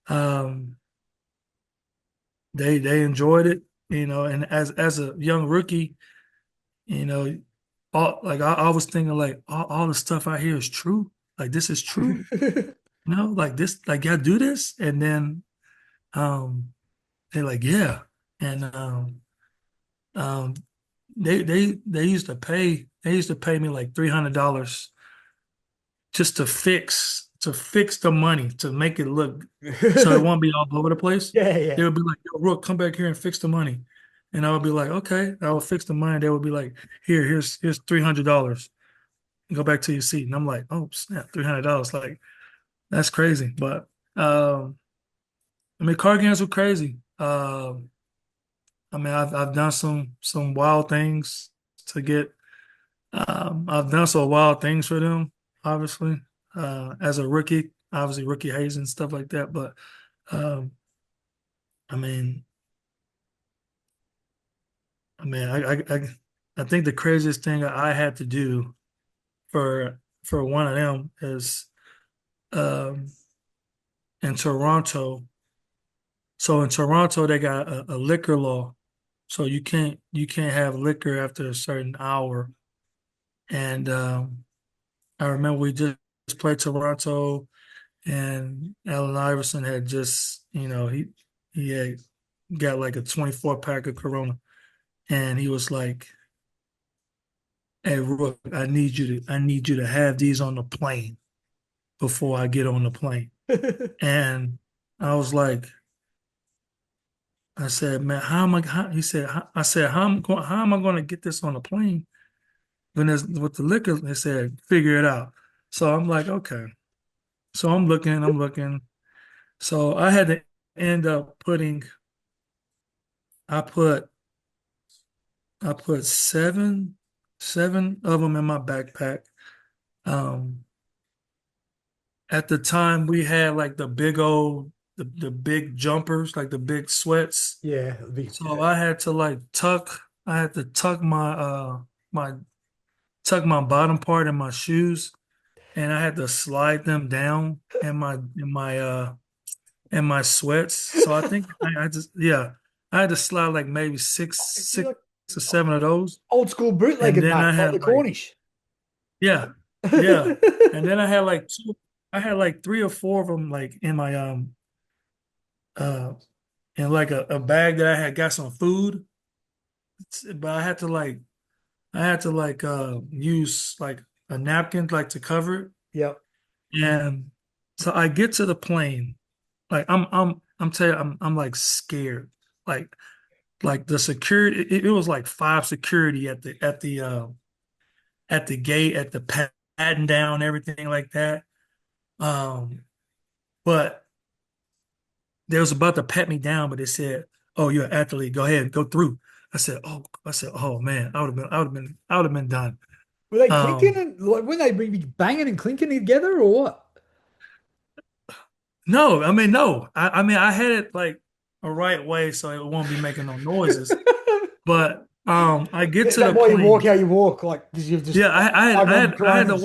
um, they enjoyed it, you know. And as a young rookie, you know, I was thinking like all the stuff I hear is true. Like this is true, you know, like this, like y'all do this, and then um, they're like, yeah, and um, they used to pay me like $300 just to fix the money to make it look so it won't be all over the place. Yeah, They yeah. would be like, "Yo, Rook, come back here and fix the money," and I would be like, "Okay." I would fix the money. They would be like, here's $300. Go back to your seat." And I'm like, "Oh snap, $300! Like that's crazy." But I mean, card games were crazy. I mean, I've done some wild things to get. I've done some wild things for them, obviously, as a rookie, obviously rookie haze and stuff like that. But um, I mean, I think the craziest thing I had to do for one of them is um, in Toronto. So in Toronto, they got a liquor law, so you can't have liquor after a certain hour. And I remember we just played Toronto, and Allen Iverson had just, you know, he had got like a 24 pack of Corona, and he was like, "Hey, Rook, I need you to have these on the plane before I get on the plane." And I was like, I said, "Man, how am I?" He said, "I said, how am I going to get this on the plane when there's with the liquor?" They said, "Figure it out." So I'm like, okay. So I'm looking. So I had to end up putting, I put, I put seven of them in my backpack. Um, at the time we had like the big jumpers, like the big sweats. Yeah. So I had to like I had to my tuck my bottom part in my shoes, and I had to slide them down in my sweats. So I think I just yeah, I had to slide like maybe You're six like or seven of those. old school And bootlegging, then mate, I like the had like Cornish. yeah, yeah. And then I had like three or four of them like uh in like a bag that I had got some food. But I had to like use like a napkin like to cover it. Yep. And so I get to the plane. Like I'm telling you, I'm like scared. Like the security, it was like five security at the gate, at the patting down, everything like that. Um, but they was about to pat me down, but they said, "Oh, you're an athlete. Go ahead, go through." I said, "Oh man, I would have been done." Were they clinking Um, and like when they be banging and clinking together or what? no, I mean, no, I mean, I had it like a right way so it won't be making no noises. But I get Is to that the why you walk plane. how you walk? Like, because you've just Yeah, overcome I had to coronas.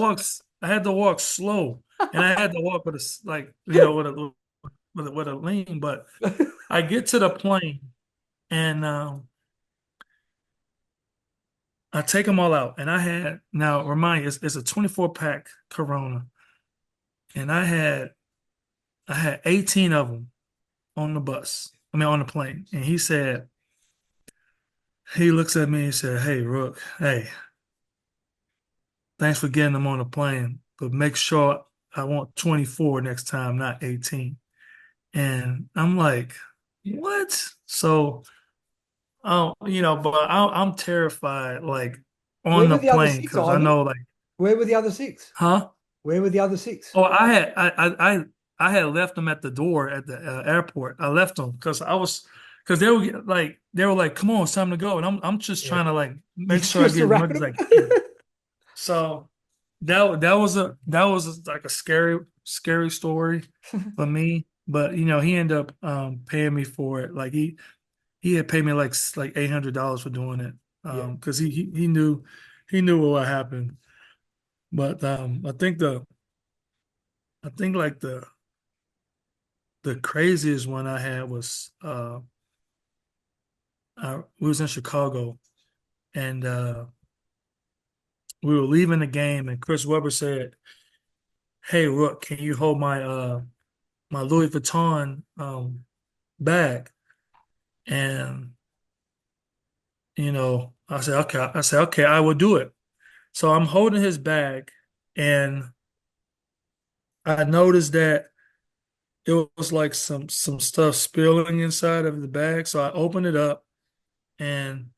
I had to walk slow, and I had to walk with like you know with a lean. But I get to the plane, And I take them all out, and I had now remind you, it's a 24 pack Corona, and I had 18 of them on the bus. I mean, on the plane, and he looks at me and said, "Hey, Rook, hey, thanks for getting them on the plane, but make sure I want 24 next time, not 18." And I'm like, "What?" So, but I'm terrified, like on Where were the the other plane, six, because I Ivan? know, like, Where were the other six? huh? Where were the other six? Oh, I had left them at the door at the airport. I left them because they were like, "Come on, it's time to go," and I'm just Yeah. trying to like You make sure I still get as much wrapping as I them? can. So that was like a scary story for me. But he ended up paying me for it. Like he had paid me like $800 for doing it Yeah. because he knew what happened. But I think like the craziest one I had was we was in Chicago, and we were leaving the game, and Chris Webber said, "Hey, Rook, can you hold my Louis Vuitton bag?" And I said, "Okay." I said, "Okay, I will do it." So I'm holding his bag, and I noticed that it was like some stuff spilling inside of the bag. So I opened it up, and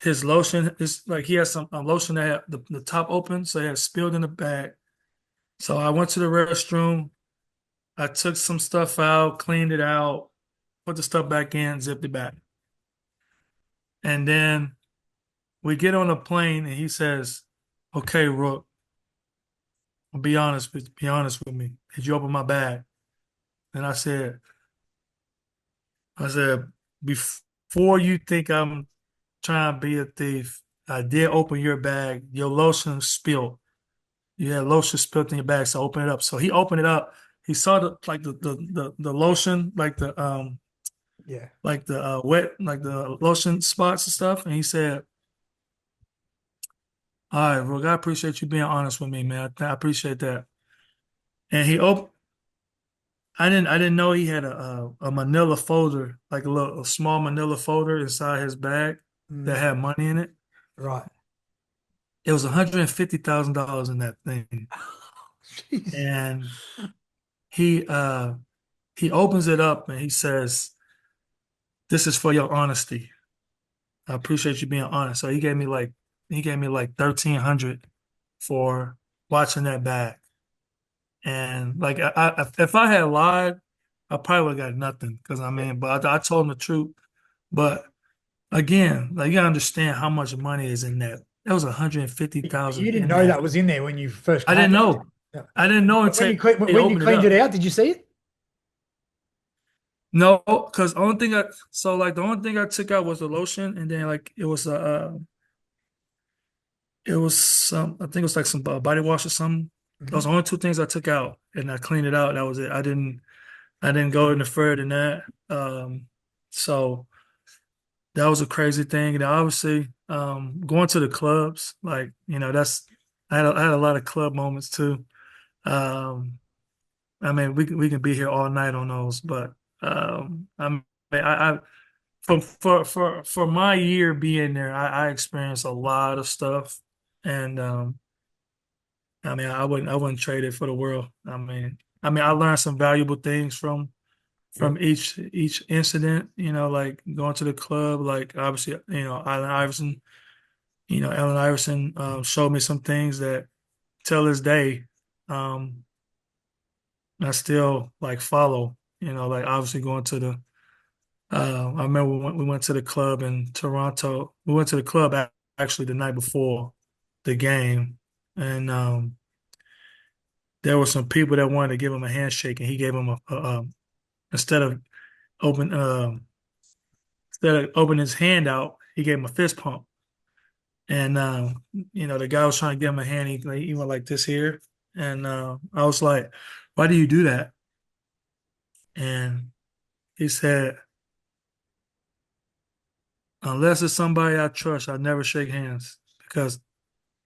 his lotion is like he has some lotion that had the top open, so it had spilled in the bag. So I went to the restroom. I took some stuff out, cleaned it out, put the stuff back in, zipped it back. And then we get on the plane, and he says, "Okay, Rook, be honest with me. Did you open my bag?" And I said, before you think I'm trying to be a thief, I did open your bag. Your lotion spilled. You had lotion spilled in your bag, so open it up. So he opened it up. He saw the lotion, Yeah. like the wet, like the lotion spots and stuff, and he said, "All right, Rook, I appreciate you being honest with me, man. I appreciate that." And he opened. I didn't know he had a Manila folder, like a small Manila folder inside his bag that Mm, had money in it. right. It was $150,000 in that thing, Jeez. and he uh he opens it up and he says, "This is for your honesty. I appreciate you being honest." So he gave me like 1,300 for watching that back. And like if I had lied, I probably would have got nothing because Yeah. but I told him the truth. But again, like you gotta understand how much money is in that. That was But you 150,000 didn't in know that. that was in there when you first I came. didn't know. Yeah. I didn't know When until you clean, he when you opened it cleaned it up. out, did you see it? No, because the only thing I took out was the lotion, and then like it was some I think it was like some body wash or something. Those Hmm. are the only two things I took out, and I cleaned it out. That was it. I didn't go any further than that. So that was a crazy thing. And obviously, going to the clubs, like that's I had a lot of club moments too. Um, I mean, we can be here all night on those, but I mean, I for my year being there, I experienced a lot of stuff, and I mean, I wouldn't trade it for the world. I learned some valuable things from Yeah. from each incident. Like going to the club, like obviously, Allen Iverson showed me some things that till this day, um, I still like follow. Like obviously going to the. I remember we went to the club in Toronto. We went to the club actually the night before the game, and there were some people that wanted to give him a handshake, and he gave him instead of open instead of opening his hand out, he gave him a fist pump. And the guy was trying to give him a hand. He went like this here, and I was like, "Why do you do that?" And he said, unless it's somebody I trust, I never shake hands because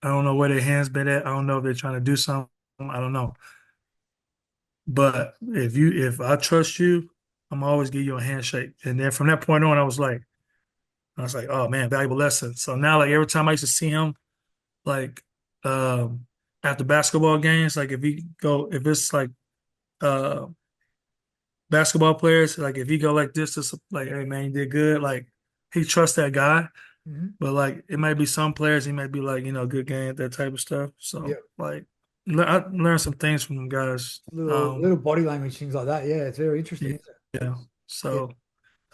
I don't know where their hands been at. I don't know if they're trying to do something. I don't know. But if I trust you, I'm always give you a handshake. And then from that point on, I was like, oh man, valuable lesson. So now like every time I used to see him, like um after basketball games, like if it's like uh basketball players, like if he go like this, to like, hey man, you did good. Like he trusts that guy. Mhm. But like it might be some players, he might be like, good game, that type of stuff. Yeah, So like I learned some things from them guys. little body language things like that. Yeah, it's very interesting, Yeah. isn't it? Yeah. Yeah, So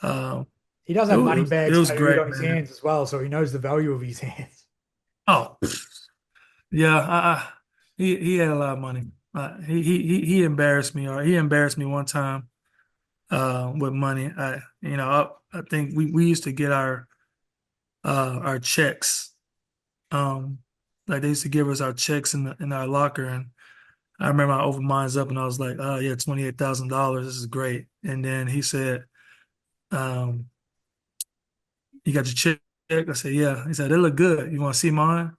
um he does it, have wa- money it bags was tattooed great, on his man. hands as well, so he knows the value of his hands. Oh yeah, he had a lot of money. He embarrassed me, or he embarrassed me one time with money. I think we used to get our checks. Um, like they used to give us our checks in our locker, and I remember I opened mine up and I was like, oh yeah, $28,000. This is great. And then he said, um, you got your check? I said, yeah. He said, they look good. You want to see mine?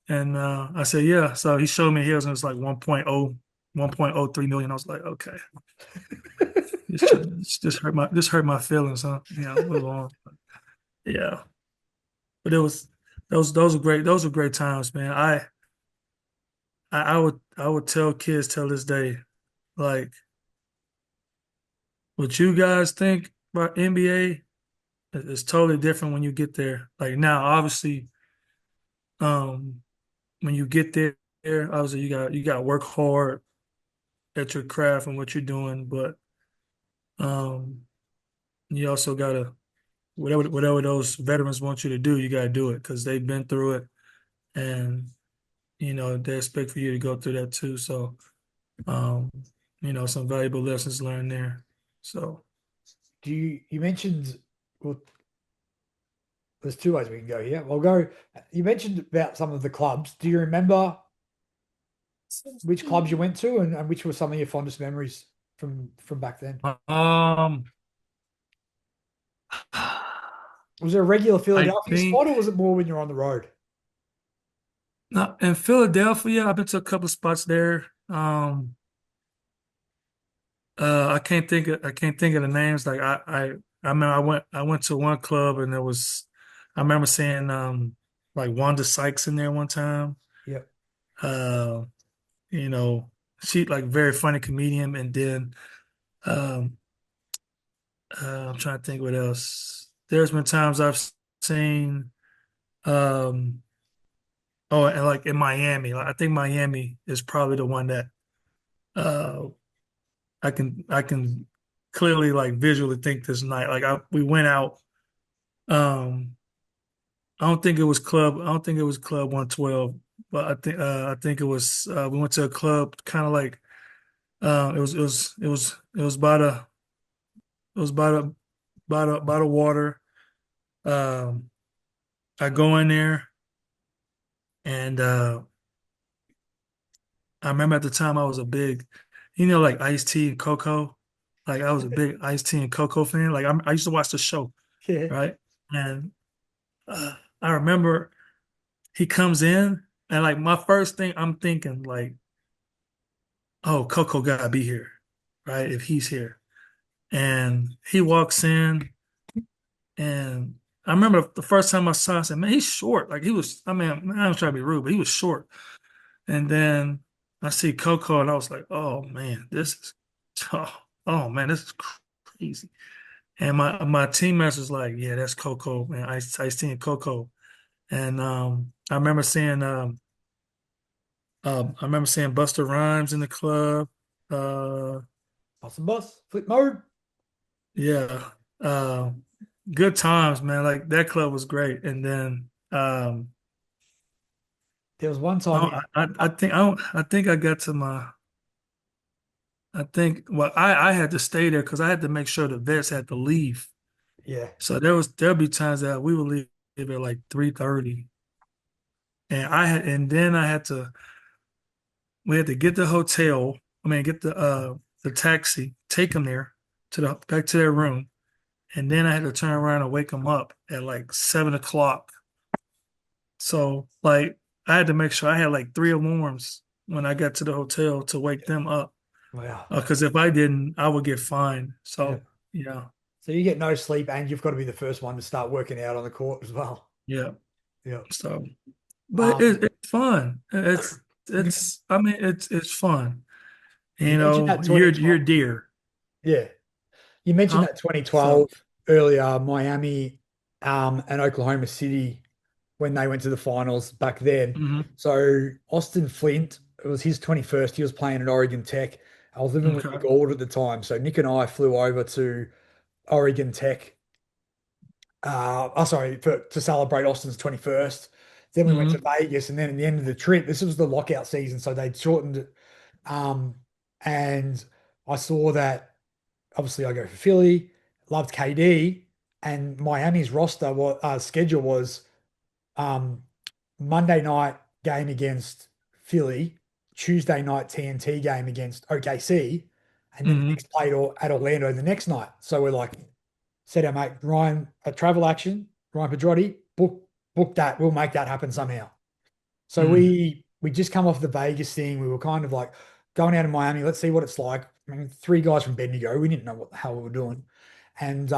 And I said, yeah. So he showed me his and it was like 1.03 million. I was like, okay, this hurt my feelings, huh? Yeah, move on. Yeah. But it was those were great times, man. I would tell kids till this day, like what you guys think about NBA is totally different when you get there. Like now, obviously, um, when you get there, obviously you got to work hard at your craft and what you're doing, but um, you also gotta whatever those veterans want you to do, you gotta do it because they've been through it, and they expect for you to go through that too. So, um, some valuable lessons learned there. So, You mentioned, well, there's two ways we can go here. We'll go. You mentioned about some of the clubs. Do you remember which clubs you went to, and which were some of your fondest memories from back then? um, Was it a regular I Philadelphia spot, think or was it more when you're on the road? now in Philadelphia, I've been to a couple of spots there. I can't think of the names. Like I remember I went to one club and I remember seeing like Wanda Sykes in there one time. Yep. Uh, you know, she like very funny comedian, and then um I'm trying to think what else. There's been times I've seen um oh, and like in Miami. Like, I think Miami is probably the one that uh I can clearly like visually think this night. Like we went out. Um, I don't think it was Club 112, but I think it was. We went to a club kind of like it was it was by the water. Um, I go in there and I remember at the time I was a big, like iced tea and cocoa. Like I was a big iced tea and cocoa fan. Like I used to watch the show, Yeah. right? And I remember he comes in, and like my first thing I'm thinking like, oh, Coco gotta be here, right? If he's here. And he walks in, and I remember the first time I saw him, I said, man, he's short. Like he was, I mean, I don't try to be rude, but he was short. And then I see Coco and I was like, oh man, oh, oh man, this is crazy. And my teammates was like, yeah, that's Coco, man. Ice Tea and Coco. And I remember seeing Buster Rhymes in the club. Uh, Bus and bus, flip mode. yeah, uh, good times, man. Like that club was great. And then There was one time, I think I got to my. I think well, I had to stay there because I had to make sure the vets had to leave. yeah, So there'll be times that we would leave at like 3:30, and then I had to we had to get the hotel. I mean, get the taxi, take them there back to their room. and then I had to turn around and wake them up at like 7 o'clock. So like I had to make sure I had like three alarms when I got to the hotel to wake them up. Wow. Because if I didn't, I would get fined. Yeah. So yeah, So you get no sleep and you've got to be the first one to start working out on the court as well. yeah. Yeah. So, but Um, it's fun. It's. I mean, it's fun. you You mentioned know, that you're 2012. dear. Yeah. You mentioned Huh? that 2012 So. earlier, Miami, and Oklahoma City when they went to the finals back then. Hmm. So Austin Flint, it was his 21st. He was playing at Oregon Tech. I was living with Nick Okay. Ald at the time. So Nick and I flew over to Oregon Tech. Sorry, to celebrate Austin's 21st. Then we went to Hmm. Vegas, and then at the end of the trip, this was the lockout season, so they'd shortened it. And I saw that obviously I go for Philly, loved KD, and Miami's schedule was um, Monday night game against Philly, Tuesday night TNT game against OKC, and then the Hmm. next play at Orlando the next night. So we're like, said our mate Ryan, a travel action, Ryan Pedrotti, book that. We'll make that happen somehow. So Hmm. we just come off the Vegas thing. We were kind of like going out of Miami. Let's see what it's like. I mean, three guys from Bendigo. We didn't know what the hell we were doing, and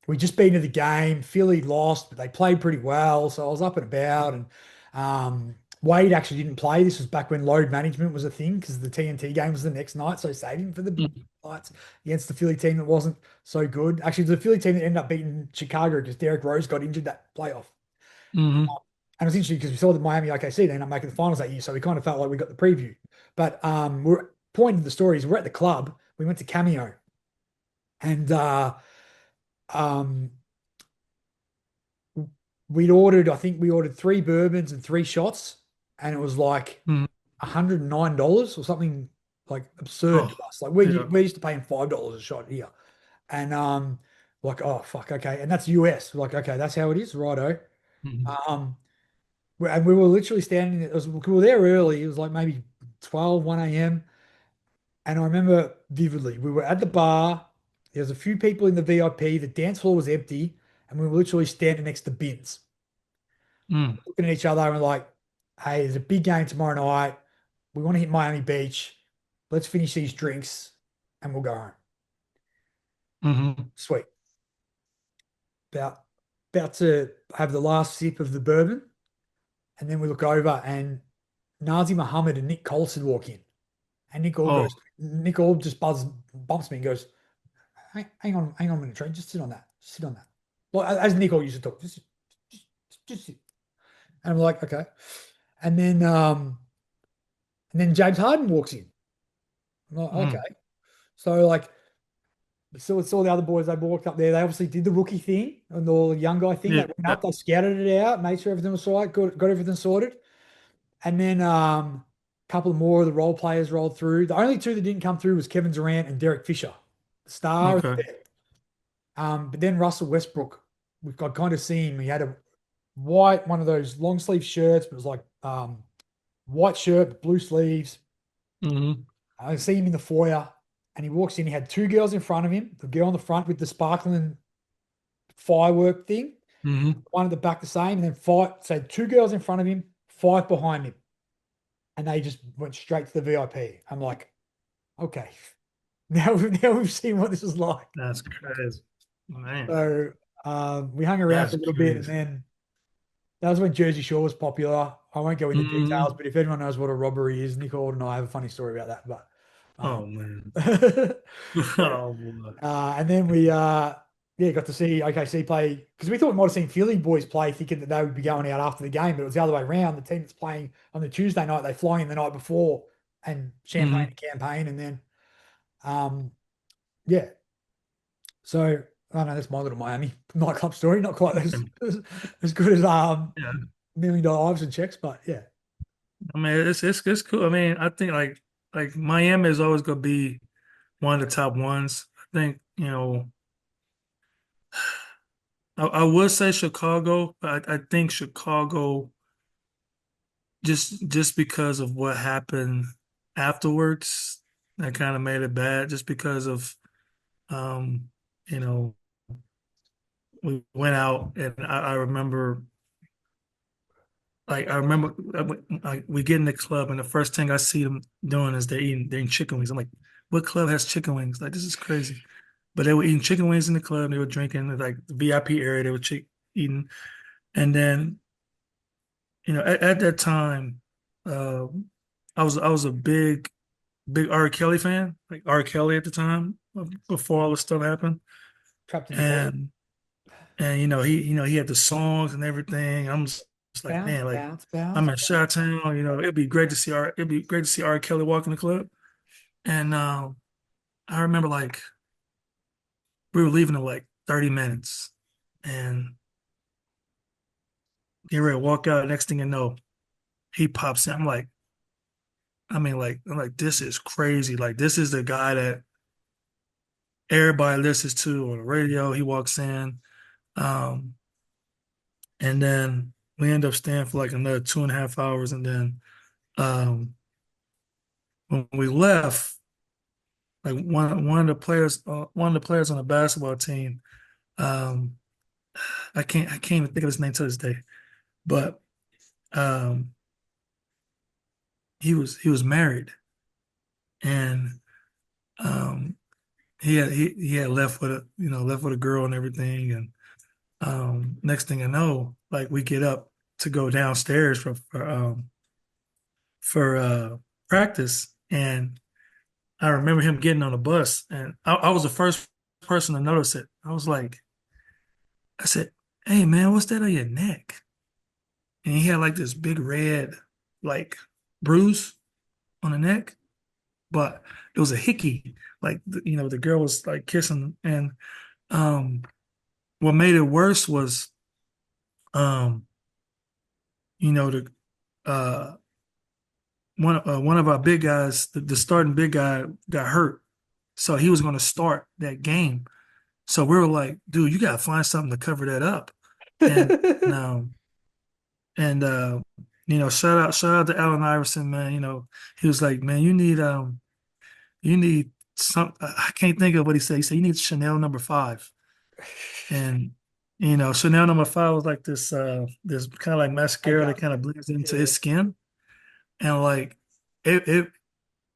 we just been to the game. Philly lost, but they played pretty well. So I was up and about, and Wade actually didn't play. This was back when load management was a thing because the TNT game was the next night. So saved him for the big nights against the Philly team that wasn't so good. Actually, the Philly team that ended up beating Chicago because Derrick Rose got injured that playoff. Hmm. And it was interesting because we saw the Miami OKC, they ended up making the finals that year. So we kind of felt like we got the preview. But we're point of the story is we're at the club. We went to Cameo and um, I think we ordered three bourbons and three shots. And it was like Hmm. $109 or something like absurd Oh, to us. Like yeah. we're used to paying $5 a shot here. And like, oh fuck, okay. And that's US. We're like, okay, that's how it is, righto. Hmm. Um, and we were literally standing, we were there early. It was like maybe 12, 1 a.m. And I remember vividly, we were at the bar. There was a few people in the VIP. The dance floor was empty. And we were literally standing next to bins, Mm. looking at each other and we're like, hey, there's a big game tomorrow night. We want to hit Miami Beach. Let's finish these drinks and we'll go home. Hmm. Sweet. About about to have the last sip of the bourbon. And then we look over and Nazi Muhammad and Nick Colson walk in. And Oh. Nick all just bumps me and goes, hang on a minute, Trent, just sit on that. Just sit on that. Well, as Nick all used to talk, just sit. And I'm like, okay. And then James Harden walks in. I'm like, Mm. okay. So like, saw the other boys, they walked up there. They obviously did the rookie thing and the young guy thing. They Yeah. went up, they scouted it out, made sure everything was all right, got everything sorted. And then a couple more of the role players rolled through. The only two that didn't come through was Kevin Durant and Derek Fisher, the star. Okay. But then Russell Westbrook, we've got kind of seen he had a white one of those long sleeve shirts, but it was like white shirt, blue sleeves. Hmm. I see him in the foyer, and he walks in. He had two girls in front of him. The girl on the front with the sparkling firework thing, Hmm. one at the back the same, and then five. So two girls in front of him, five behind him, and they just went straight to the VIP. I'm like, okay, now we've seen what this is like. That's crazy, man. So we hung around for That's a little bit, and crazy. then that was when Jersey Shore was popular. I won't go into details, Hmm. but if anyone knows what a robbery is, Nicole and I have a funny story about that. But Oh man. um, yeah. Oh boy. And then we yeah, got to see OKC play because we thought we might have seen Philly boys play, thinking that they would be going out after the game, but it was the other way around. The team that's playing on the Tuesday night, they fly in the night before and champagne Hmm. and campaign, and then um yeah. So I don't know, that's my little Miami nightclub story. Not quite as good as Yeah. $1 million Iverson checks, but yeah. I mean, it's cool. I mean, I think like Miami is always gonna be one of the top ones. I think, I would say Chicago, but I think Chicago just because of what happened afterwards, that kind of made it bad. Just because of um, you know. we went out, and I remember, like, I remember we get in the club, and the first thing I see them doing is they're eating chicken wings. I'm like, what club has chicken wings? Like, this is crazy. But they were eating chicken wings in the club. They were drinking, like, the VIP area. They were eating, and then at that time, uh, I was a big R. Kelly fan, like R. Kelly at the time, before all this stuff happened, Trapped in the closet. and he had the songs and everything. I'm just like, Bounce, man, like, bounce, bounce. I'm at Chi-Town. It'd be great to see R. Kelly walk in the club. And I remember, like, we were leaving in like 30 minutes, and get ready to walk out. Next thing you know, he pops in. I'm like, this is crazy. Like, this is the guy that everybody listens to on the radio. He walks in. Um, and then we end up staying for like another 2.5 hours. And then um, when we left, like, one of the players on the basketball team, um, I can't even think of his name to this day, but um, he was married, and um, he had left with a girl and everything. And next thing I know, like, we get up to go downstairs for practice, and I remember him getting on the bus, and I was the first person to notice it. I said, "Hey man, what's that on your neck?" And he had like this big red, like, bruise on the neck, but it was a hickey. Like, the girl was like kissing, and um, what made it worse was, um, the uh one of our big guys, the starting big guy, got hurt, so he was going to start that game. So we were like, dude, you gotta find something to cover that up. And um and shout out to Allen Iverson, man. He was like, man, you need some. I can't think of what he said. He said you need Chanel number 5, and Chanel number 5 was like this kind of like I mascara that got kind of blends into yeah. his skin, and like, it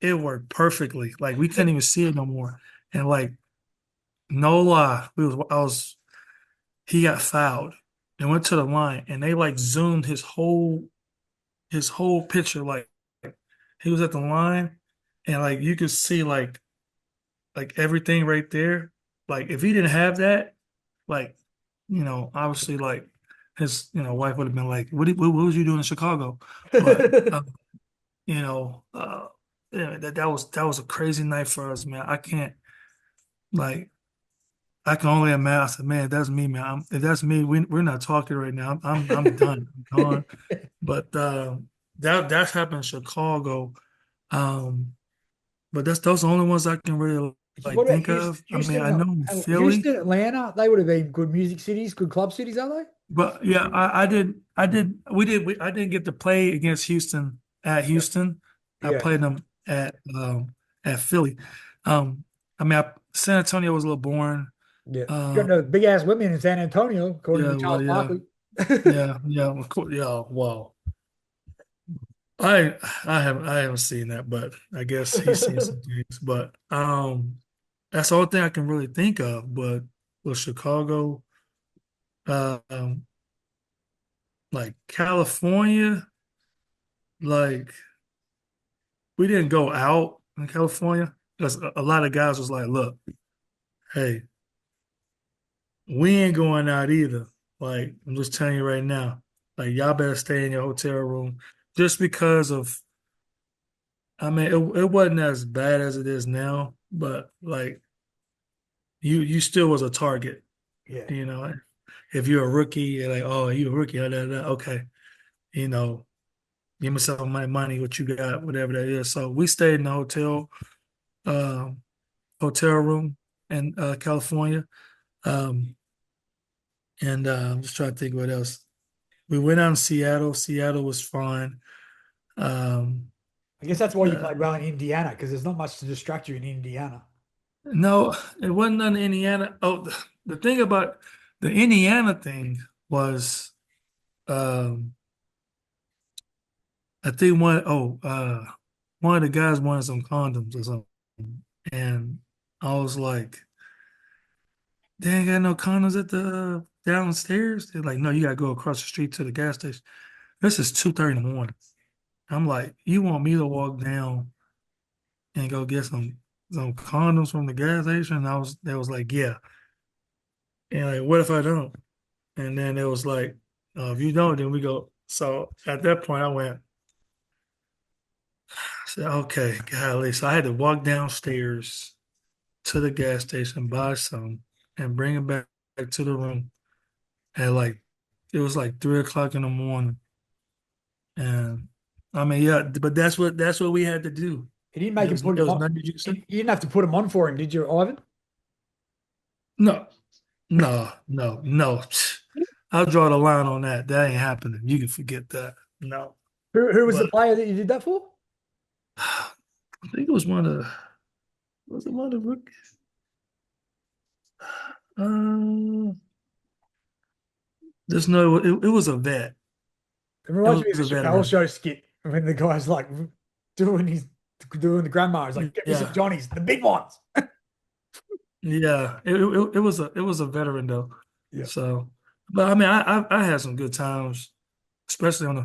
worked perfectly. Like, we couldn't even see it no more, and like, no lie, he got fouled and went to the line, and they like zoomed his whole picture. Like, he was at the line, and like, you could see like everything right there. Like, if he didn't have that, like, obviously, like, his wife would have been like, what was you doing in Chicago? But you know uh yeah, that was a crazy night for us, man. Like I can only imagine. I said, man, if that's me, man. If that's me, we're not talking right now. I'm done. I'm gone. But that's happened in Chicago. Um, but those are the only ones I can really What like about think Houston, of. I mean, Houston, I know in Philly, Houston, Atlanta? They would have been good music cities, good club cities, are they? but yeah, I didn't get to play against Houston at Yeah. Houston. I Yeah. played them at Philly. San Antonio was a little boring. Yeah. You got Uh, no big ass women in San Antonio, according to yeah, well, Charles yeah. Barkley. Yeah, yeah, of course, yeah. Wow, I I haven't seen that, but I guess he's seen some things. But that's the only thing I can really think of. But with Chicago, um, like California, like, we didn't go out in California because a lot of guys was like, "Look, hey, we ain't going out either. Like, I'm just telling you right now, like, y'all better stay in your hotel room just because of." I mean, it wasn't as bad as it is now, but like, you still was a target, Yeah. you know. If you're a rookie, you're like, oh, you a rookie, okay, you know, give me some of my money, what you got, whatever that is. So we stayed in the um, hotel room in California, um, and I'm just trying to think what else. We went out in Seattle. Seattle was fun. Um, I guess that's why you uh, played well in Indiana, because there's not much to distract you in Indiana. no, it wasn't none in Indiana. Oh, the thing about the Indiana thing was, um, I think one of the guys wanted some condoms or something, and I was like, "They ain't got no condoms at the downstairs." They're like, "No, you gotta go across the street to the gas station." This is 2:30 in the morning. I'm like, "You want me to walk down and go get some condoms from the gas station?" And they was like, "Yeah." And like, what if I don't? And then it was like, if you don't, then we go. So at that point, I said, okay, golly. So I had to walk downstairs to the gas station, buy some, and bring it back to the room. And like, it was like 3 o'clock in the morning. And I mean, yeah, but that's what we had to do. You didn't make him put It him was on. nothing you could say. You didn't have to put him on for him, did you, Ivan? No, no, no, no. I'll draw the line on that. That ain't happening. You can forget that. No. Who was the But player that you did that for? I think it was one of was it one of the rookies? Uh, there's no it was a vet. It It reminds me of was the a Chappelle veteran. show skit when the guy's like doing his doing the grandma. He's like, get me some Yeah. Johnnies, the big ones. Yeah. It was a veteran though. Yeah. So but I mean I had some good times, especially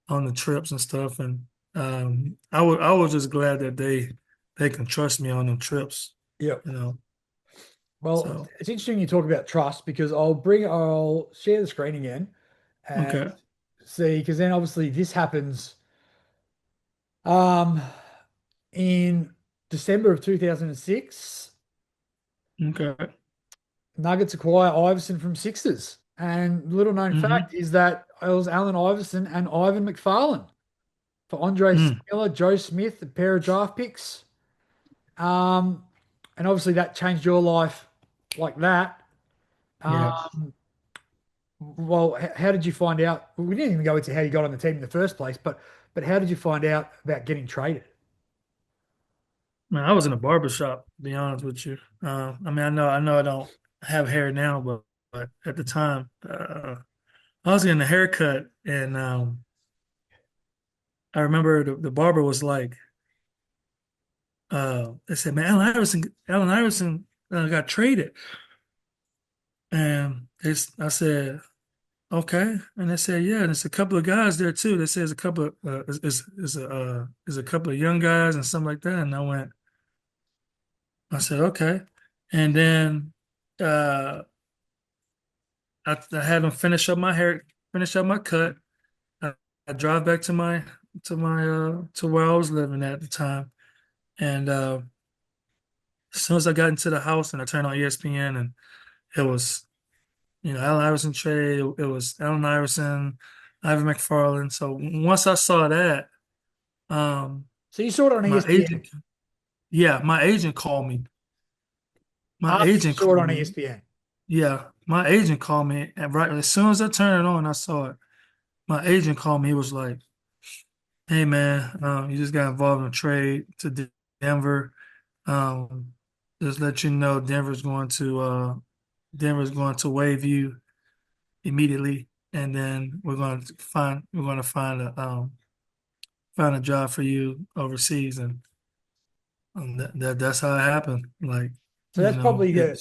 on the trips and stuff. And I was just glad that they can trust me on them trips, Yeah. you know. Well, So it's interesting you talk about trust because I'll share the screen again and okay. see because then obviously this happens um in December of 2006. Okay. Nuggets acquire Iverson from Sixers. And little known Mm-hmm. fact is that it was Allen Iverson and Ivan McFarlin for Andre Mm. Miller, Joe Smith, a pair of draft picks. Um, and obviously that changed your life like that. Yeah. Um, well, how did you find out? We didn't even go into how you got on the team in the first place, but how did you find out about getting traded? Man, I was in a barber shop, to be honest with you. I mean, I know I don't have hair now, but at the time, I was getting a haircut, and I remember the barber was like, they said, "Man, Allen Iverson got traded," and I said, "Okay," and they said, "Yeah, and there's a couple of guys there too." They said, "There's a couple of is a couple of young guys and something like that," and I said, "Okay," and then. Uh, I had them finish up my cut. I, I drive back to where I was living at the time, and as soon as I got into the house and I turned on ESPN, and it was Allen Iverson trade. It was Allen Iverson, Ivan McFarlin. So once I saw that, um, So you saw it on my ESPN agent, yeah, my agent called me. My after you agent saw it called on me. ESPN. Yeah, my agent called me, and right as soon as I turned it on, I saw it. My agent called me. He was like, "Hey man, you just got involved in a trade to Denver. Um, just let you know Denver's going to waive you immediately, and then we're going to find a job for you overseas." And that's how it happened. Like So that's probably it,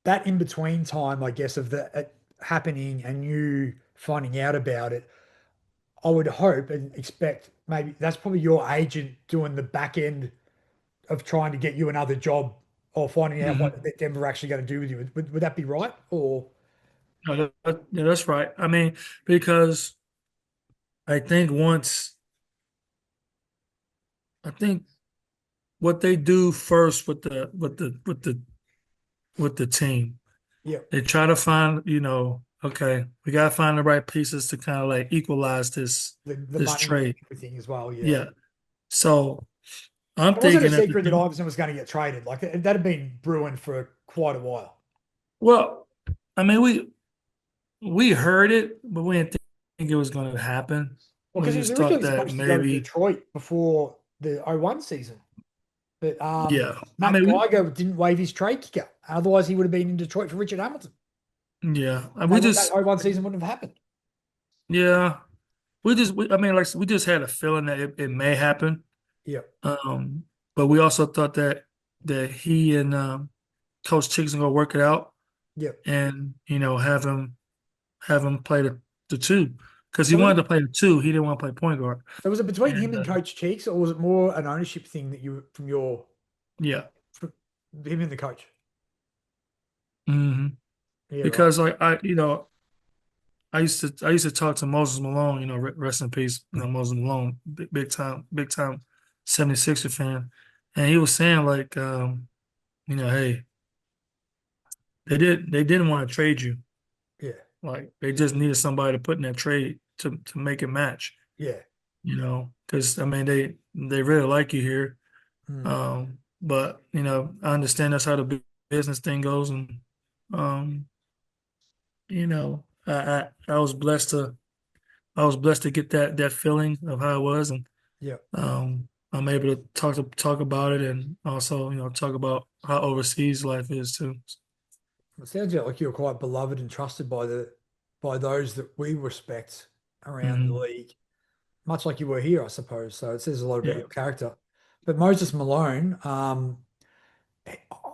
that in between time, I guess, of the happening and you finding out about it. I would hope and expect maybe that's probably your agent doing the back end of trying to get you another job or finding out what mhm. that Denver are actually going to do with you. Would that be right? Or No, yeah, that's right. I mean, because I think once I think what they do first with the team. yeah, They try to find, okay, we gotta find the right pieces to kind of like equalize the this money and trade. everything as well. Yeah. Yeah. So I'm It wasn't a thinking at the secret that time, Iverson was going to get traded. Like that had been brewing for quite a while. well, I mean we heard it, but we didn't think it was gonna happen. Well, We because he was just thought originally that supposed to go to maybe, Detroit before the '01 season. But yeah. I Matt mean Geiger didn't waive his trade kicker. Otherwise, he would have been in Detroit for Richard Hamilton. Yeah, we That just '01 season wouldn't have happened. yeah I mean, like we just had a feeling that it may happen. Yeah, Um, but we also thought that he and Coach Chicks gonna work it out yeah. and have him play the two because he So was wanted it, to play the two. He didn't want to play point guard. so was it between him And and Coach Cheeks, or was it more an ownership thing that you from your yeah, from him and the coach? hmm Yeah, right. because like I used to talk to Moses Malone. Rest in peace. Moses Malone, big time 76er fan, and he was saying like hey, they didn't want to trade you. Yeah, Like they just needed somebody to put in that trade to make it match. yeah. Because I mean they really like you here. Hmm. But I understand that's how the business thing goes, and um, I was blessed to get that feeling of how it was, and Yeah. I'm able to talk about it, and also talk about how overseas life is too. It sounds like you're quite beloved and trusted by those that we respect around the Hmm. league, much like you were here, I suppose. So it says a lot about Yeah. your character. But Moses Malone,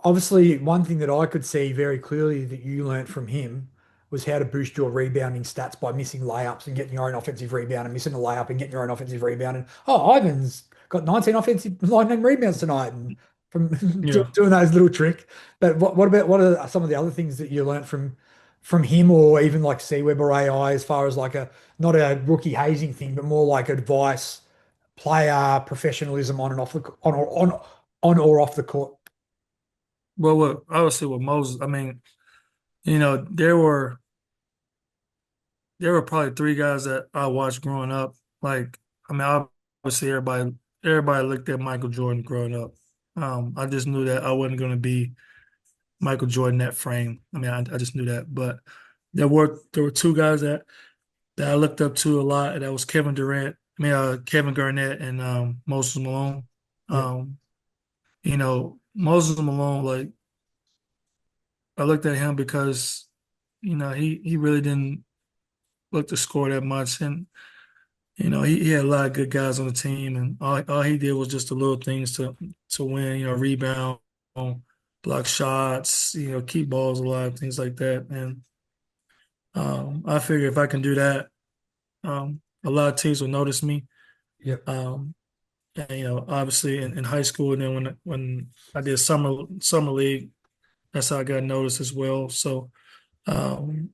obviously, one thing that I could see very clearly that you learnt from him was how to boost your rebounding stats by missing layups and getting your own offensive rebound and missing a layup and getting your own offensive rebound. And oh, Ivan's got 19 offensive line rebounds tonight and from Yeah. doing those little trick. But what are some of the other things that you learnt from him or even like C-Webb or AI as far as like a not a rookie hazing thing, but more like advice, player professionalism on and off the on or off the court? Well, what I would say with Moses, I mean, there were probably three guys that I watched growing up. Like, I mean, obviously everybody looked at Michael Jordan growing up. I just knew that I wasn't going to be Michael Jordan that frame. I mean, I just knew that. But there were two guys that I looked up to a lot. And that was Kevin Durant. I mean, Kevin Garnett and Moses Malone. Yeah. Um, Moses Malone, like I looked at him because he really didn't look to score that much, and he had a lot of good guys on the team, and all he did was just the little things to win, rebound, block shots, keep balls alive, things like that. And I figure if I can do that, a lot of teams will notice me. Yep. Um, and, obviously in high school, and then when I did summer league, that's how I got noticed as well. So um,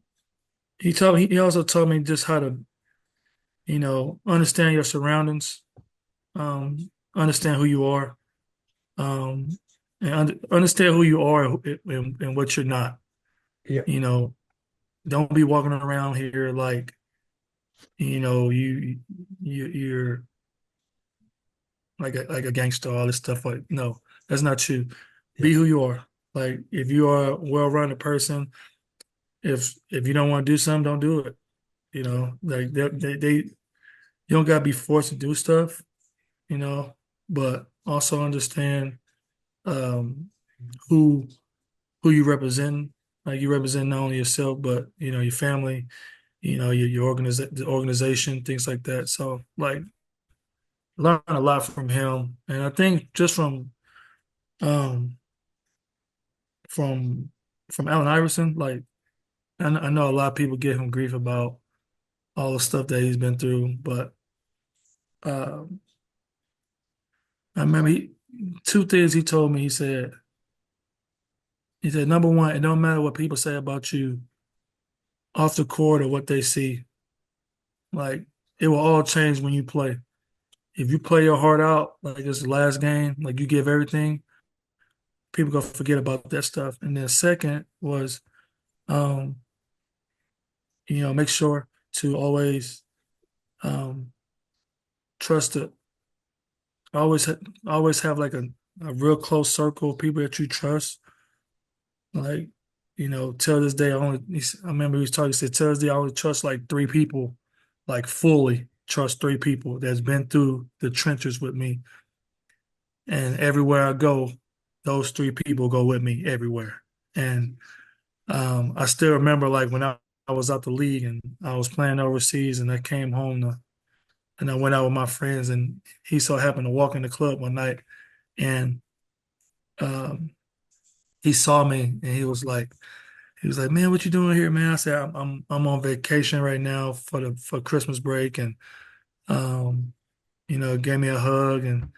he also told me just how to understand your surroundings, understand who you are, um, and understand who you are and what you're not. Yep. You know, don't be walking around here like you're like a gangster, all this stuff. Like, no, that's not you. Be Yep. who you are. Like, if you are a well-rounded person, if you don't want to do something, don't do it. Like you don't gotta be forced to do stuff. But also understand um, who who you represent. Like, you represent not only yourself, but your family, the organization, things like that. So like, learn a lot from him, and I think just um from from Allen Iverson. Like, I know a lot of people give him grief about all the stuff that he's been through, but um, I remember two things he told me. He said, number one, it don't matter what people say about you off the court or what they see. Like, it will all change when you play. If you play your heart out, like it's the last game, like you give everything, people gonna forget about that stuff. And then second was, um, make sure to always um, trust it. Always have like a real close circle of people that you trust. Like, till this day, I remember he was talking. He said, till this day, I only trust like three people, like fully trust three people that's been through the trenches with me. And everywhere I go, those three people go with me everywhere. And I still remember like when I was out the league and I was playing overseas and I came home and I went out with my friends and he so happened to walk in the club one night and um, he saw me and he was like, man, what you doing here, man? I said, I'm on vacation right now for Christmas break and um, gave me a hug and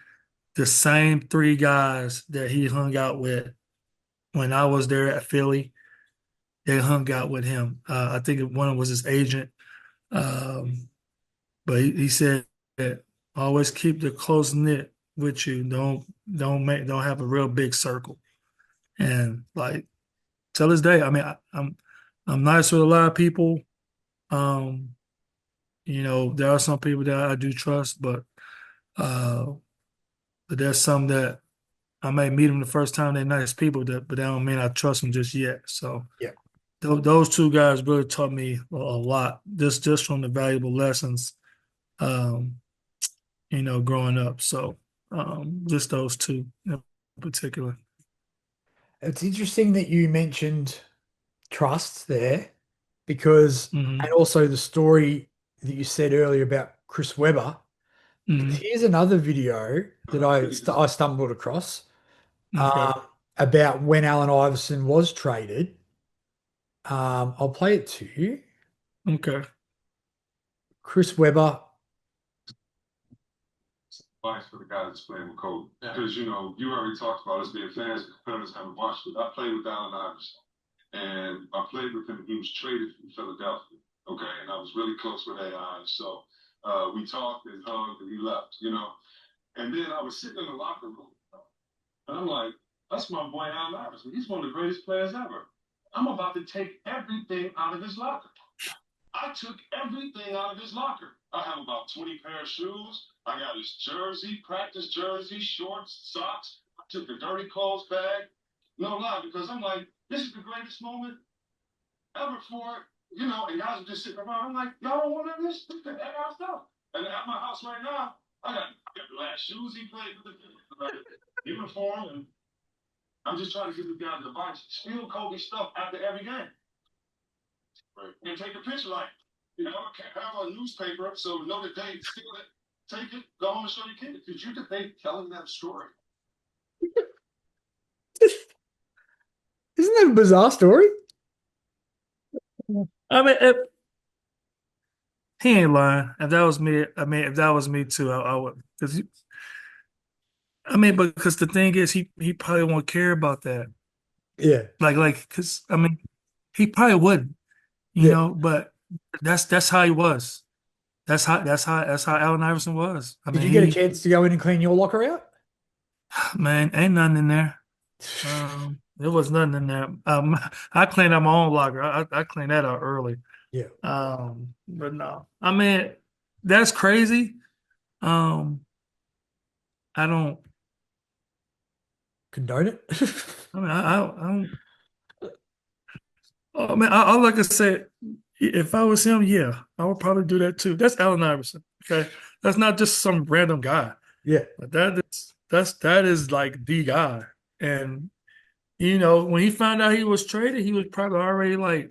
the same three guys that he hung out with when I was there at Philly, they hung out with him. I think one was his agent. Um, but he said that always keep the close knit with you. Don't have a real big circle. And like till this day, I mean, I'm nice with a lot of people. Um, there are some people that I do trust, uh, but there's some that I may meet them the first time. They're nice people, but that don't mean I trust them just yet. So Yeah. those two guys really taught me a lot, just from the valuable lessons. Um, growing up. So just those two in particular. It's interesting that you mentioned trust there because, and Hmm. also the story that you said earlier about Chris Webber. Because Hmm. here's another video that I stumbled across Okay. um, about when Allen Iverson was traded. I'll play it to you. Okay. Chris Webber. Advice for the guys that's playing with Kobe. Because, you already talked about us being fans, competitors haven't watched it. I played with Allen Iverson. And I played with him. He was traded from Philadelphia. Okay. And I was really close with AI. So we talked and hugged and he left. And then I was sitting in the locker room. And I'm like, that's my boy Allen Iverson. He's one of the greatest players ever. I'm about to take everything out of his locker. I took everything out of his locker. I have about 20 pair of shoes. I got his jersey, practice jersey, shorts, socks. I took the dirty clothes bag. No lie, because I'm like, this is the greatest moment ever for and guys are just sitting around. I'm like, y'all don't want none of this? This is the our stuff. And at my house right now, I got the last shoes he played with, the uniform, and I'm just trying to get the guys to buy steal Kobe stuff after every game. Right. And take a picture like, have a newspaper so know the date, steal it, take it, go home and show your kids. Did you debate telling that story? Isn't that a bizarre story? I mean, he ain't lying. If that was me, I mean, if that was me too, I would. Cause I mean, because the thing is, he probably won't care about that. Yeah. Cause I mean, he probably wouldn't, Yeah. But that's how he was. That's how Allen Iverson was. I Did mean, you get a chance to go in and clean your locker out? man, ain't nothing in there. There was nothing in there. I cleaned out my own locker. I cleaned that out early. Yeah. But no, I mean, that's crazy. Um, I don't. Condone it? I mean, I don't. Oh man, I like I said, if I was him, yeah, I would probably do that too. That's Allen Iverson. Okay, that's not just some random guy. Yeah. But that is like the guy. And when he found out he was traded, he was probably already like,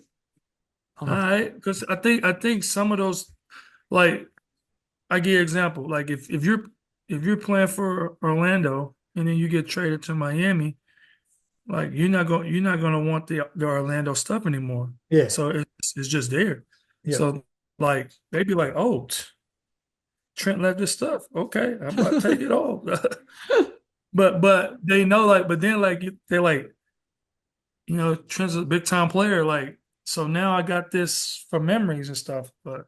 On all the right, because I think some of those, like, I give you an example, like if you're playing for Orlando and then you get traded to Miami, like you're not gonna want the Orlando stuff anymore. Yeah. So it's just there. Yeah. So like they'd be like, oh, Trent left this stuff. Okay, I'm about to take it all. But they know, like, but then like they're like, Trent's a big time player, like, so now I got this for memories and stuff. But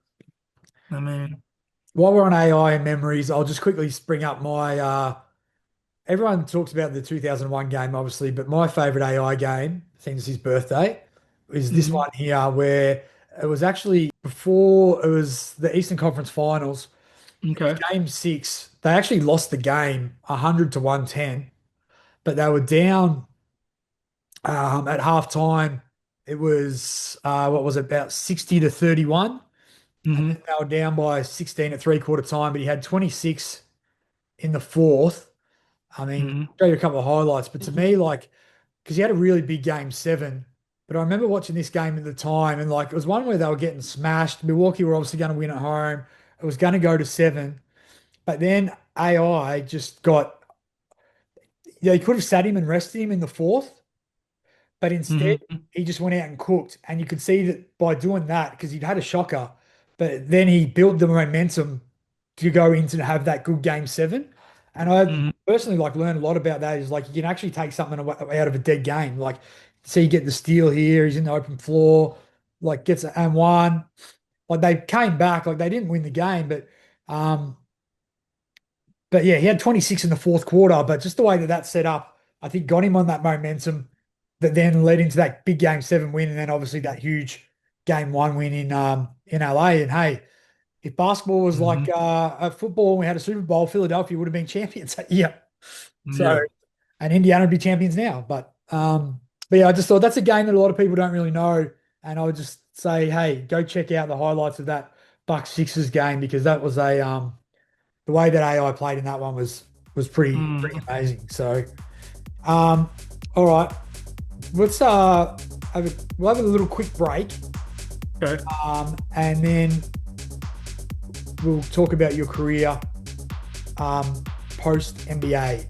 I mean, While we're on AI and memories, I'll just quickly bring up my everyone talks about the 2001 game, obviously, but my favorite AI game since his birthday is this mhm, one here, where it was actually before it was the Eastern Conference Finals. It was okay, game six. They actually lost the game 100 to 110, but they were down at halftime. It was what was it, about 60 to 31. And then hmm they were down by 16 at three-quarter time, but he had 26 in the fourth. I mean, hmm show you a couple of highlights, but to me, like, because he had a really big game seven. but I remember watching this game at the time, and like it was one where they were getting smashed. Milwaukee were obviously going to win at home. It was going to go to 7, but then AI just got. Yeah, he could have sat him and rested him in the fourth, but instead Mm-hmm. he just went out and cooked. And you could see that by doing that, because he'd had a shocker, but then he built the momentum to go into have that good game 7. And I Mm-hmm. personally like learned a lot about that. Is like you can actually take something out of a dead game. Like, see, you get the steal here. He's in the open floor, like gets an and one. Like they came back, like they didn't win the game, um, but yeah, he had 26 in the fourth quarter. But just the way that that set up, I think got him on that momentum that then led into that big game 7 win, and then obviously that huge game 1 win in LA. And hey, if basketball was like Mm-hmm. a football and we had a Super Bowl, Philadelphia would have been champions that year. So, Yeah. and Indiana would be champions now. But yeah, I just thought that's a game that a lot of people don't really know. And I would just say, hey, go check out the highlights of that Bucks Sixers game, because that was the way that AI played in that one was pretty Mm-hmm. amazing. So, um, all right, let's we'll have a little quick break, Okay. and then we'll talk about your career post NBA.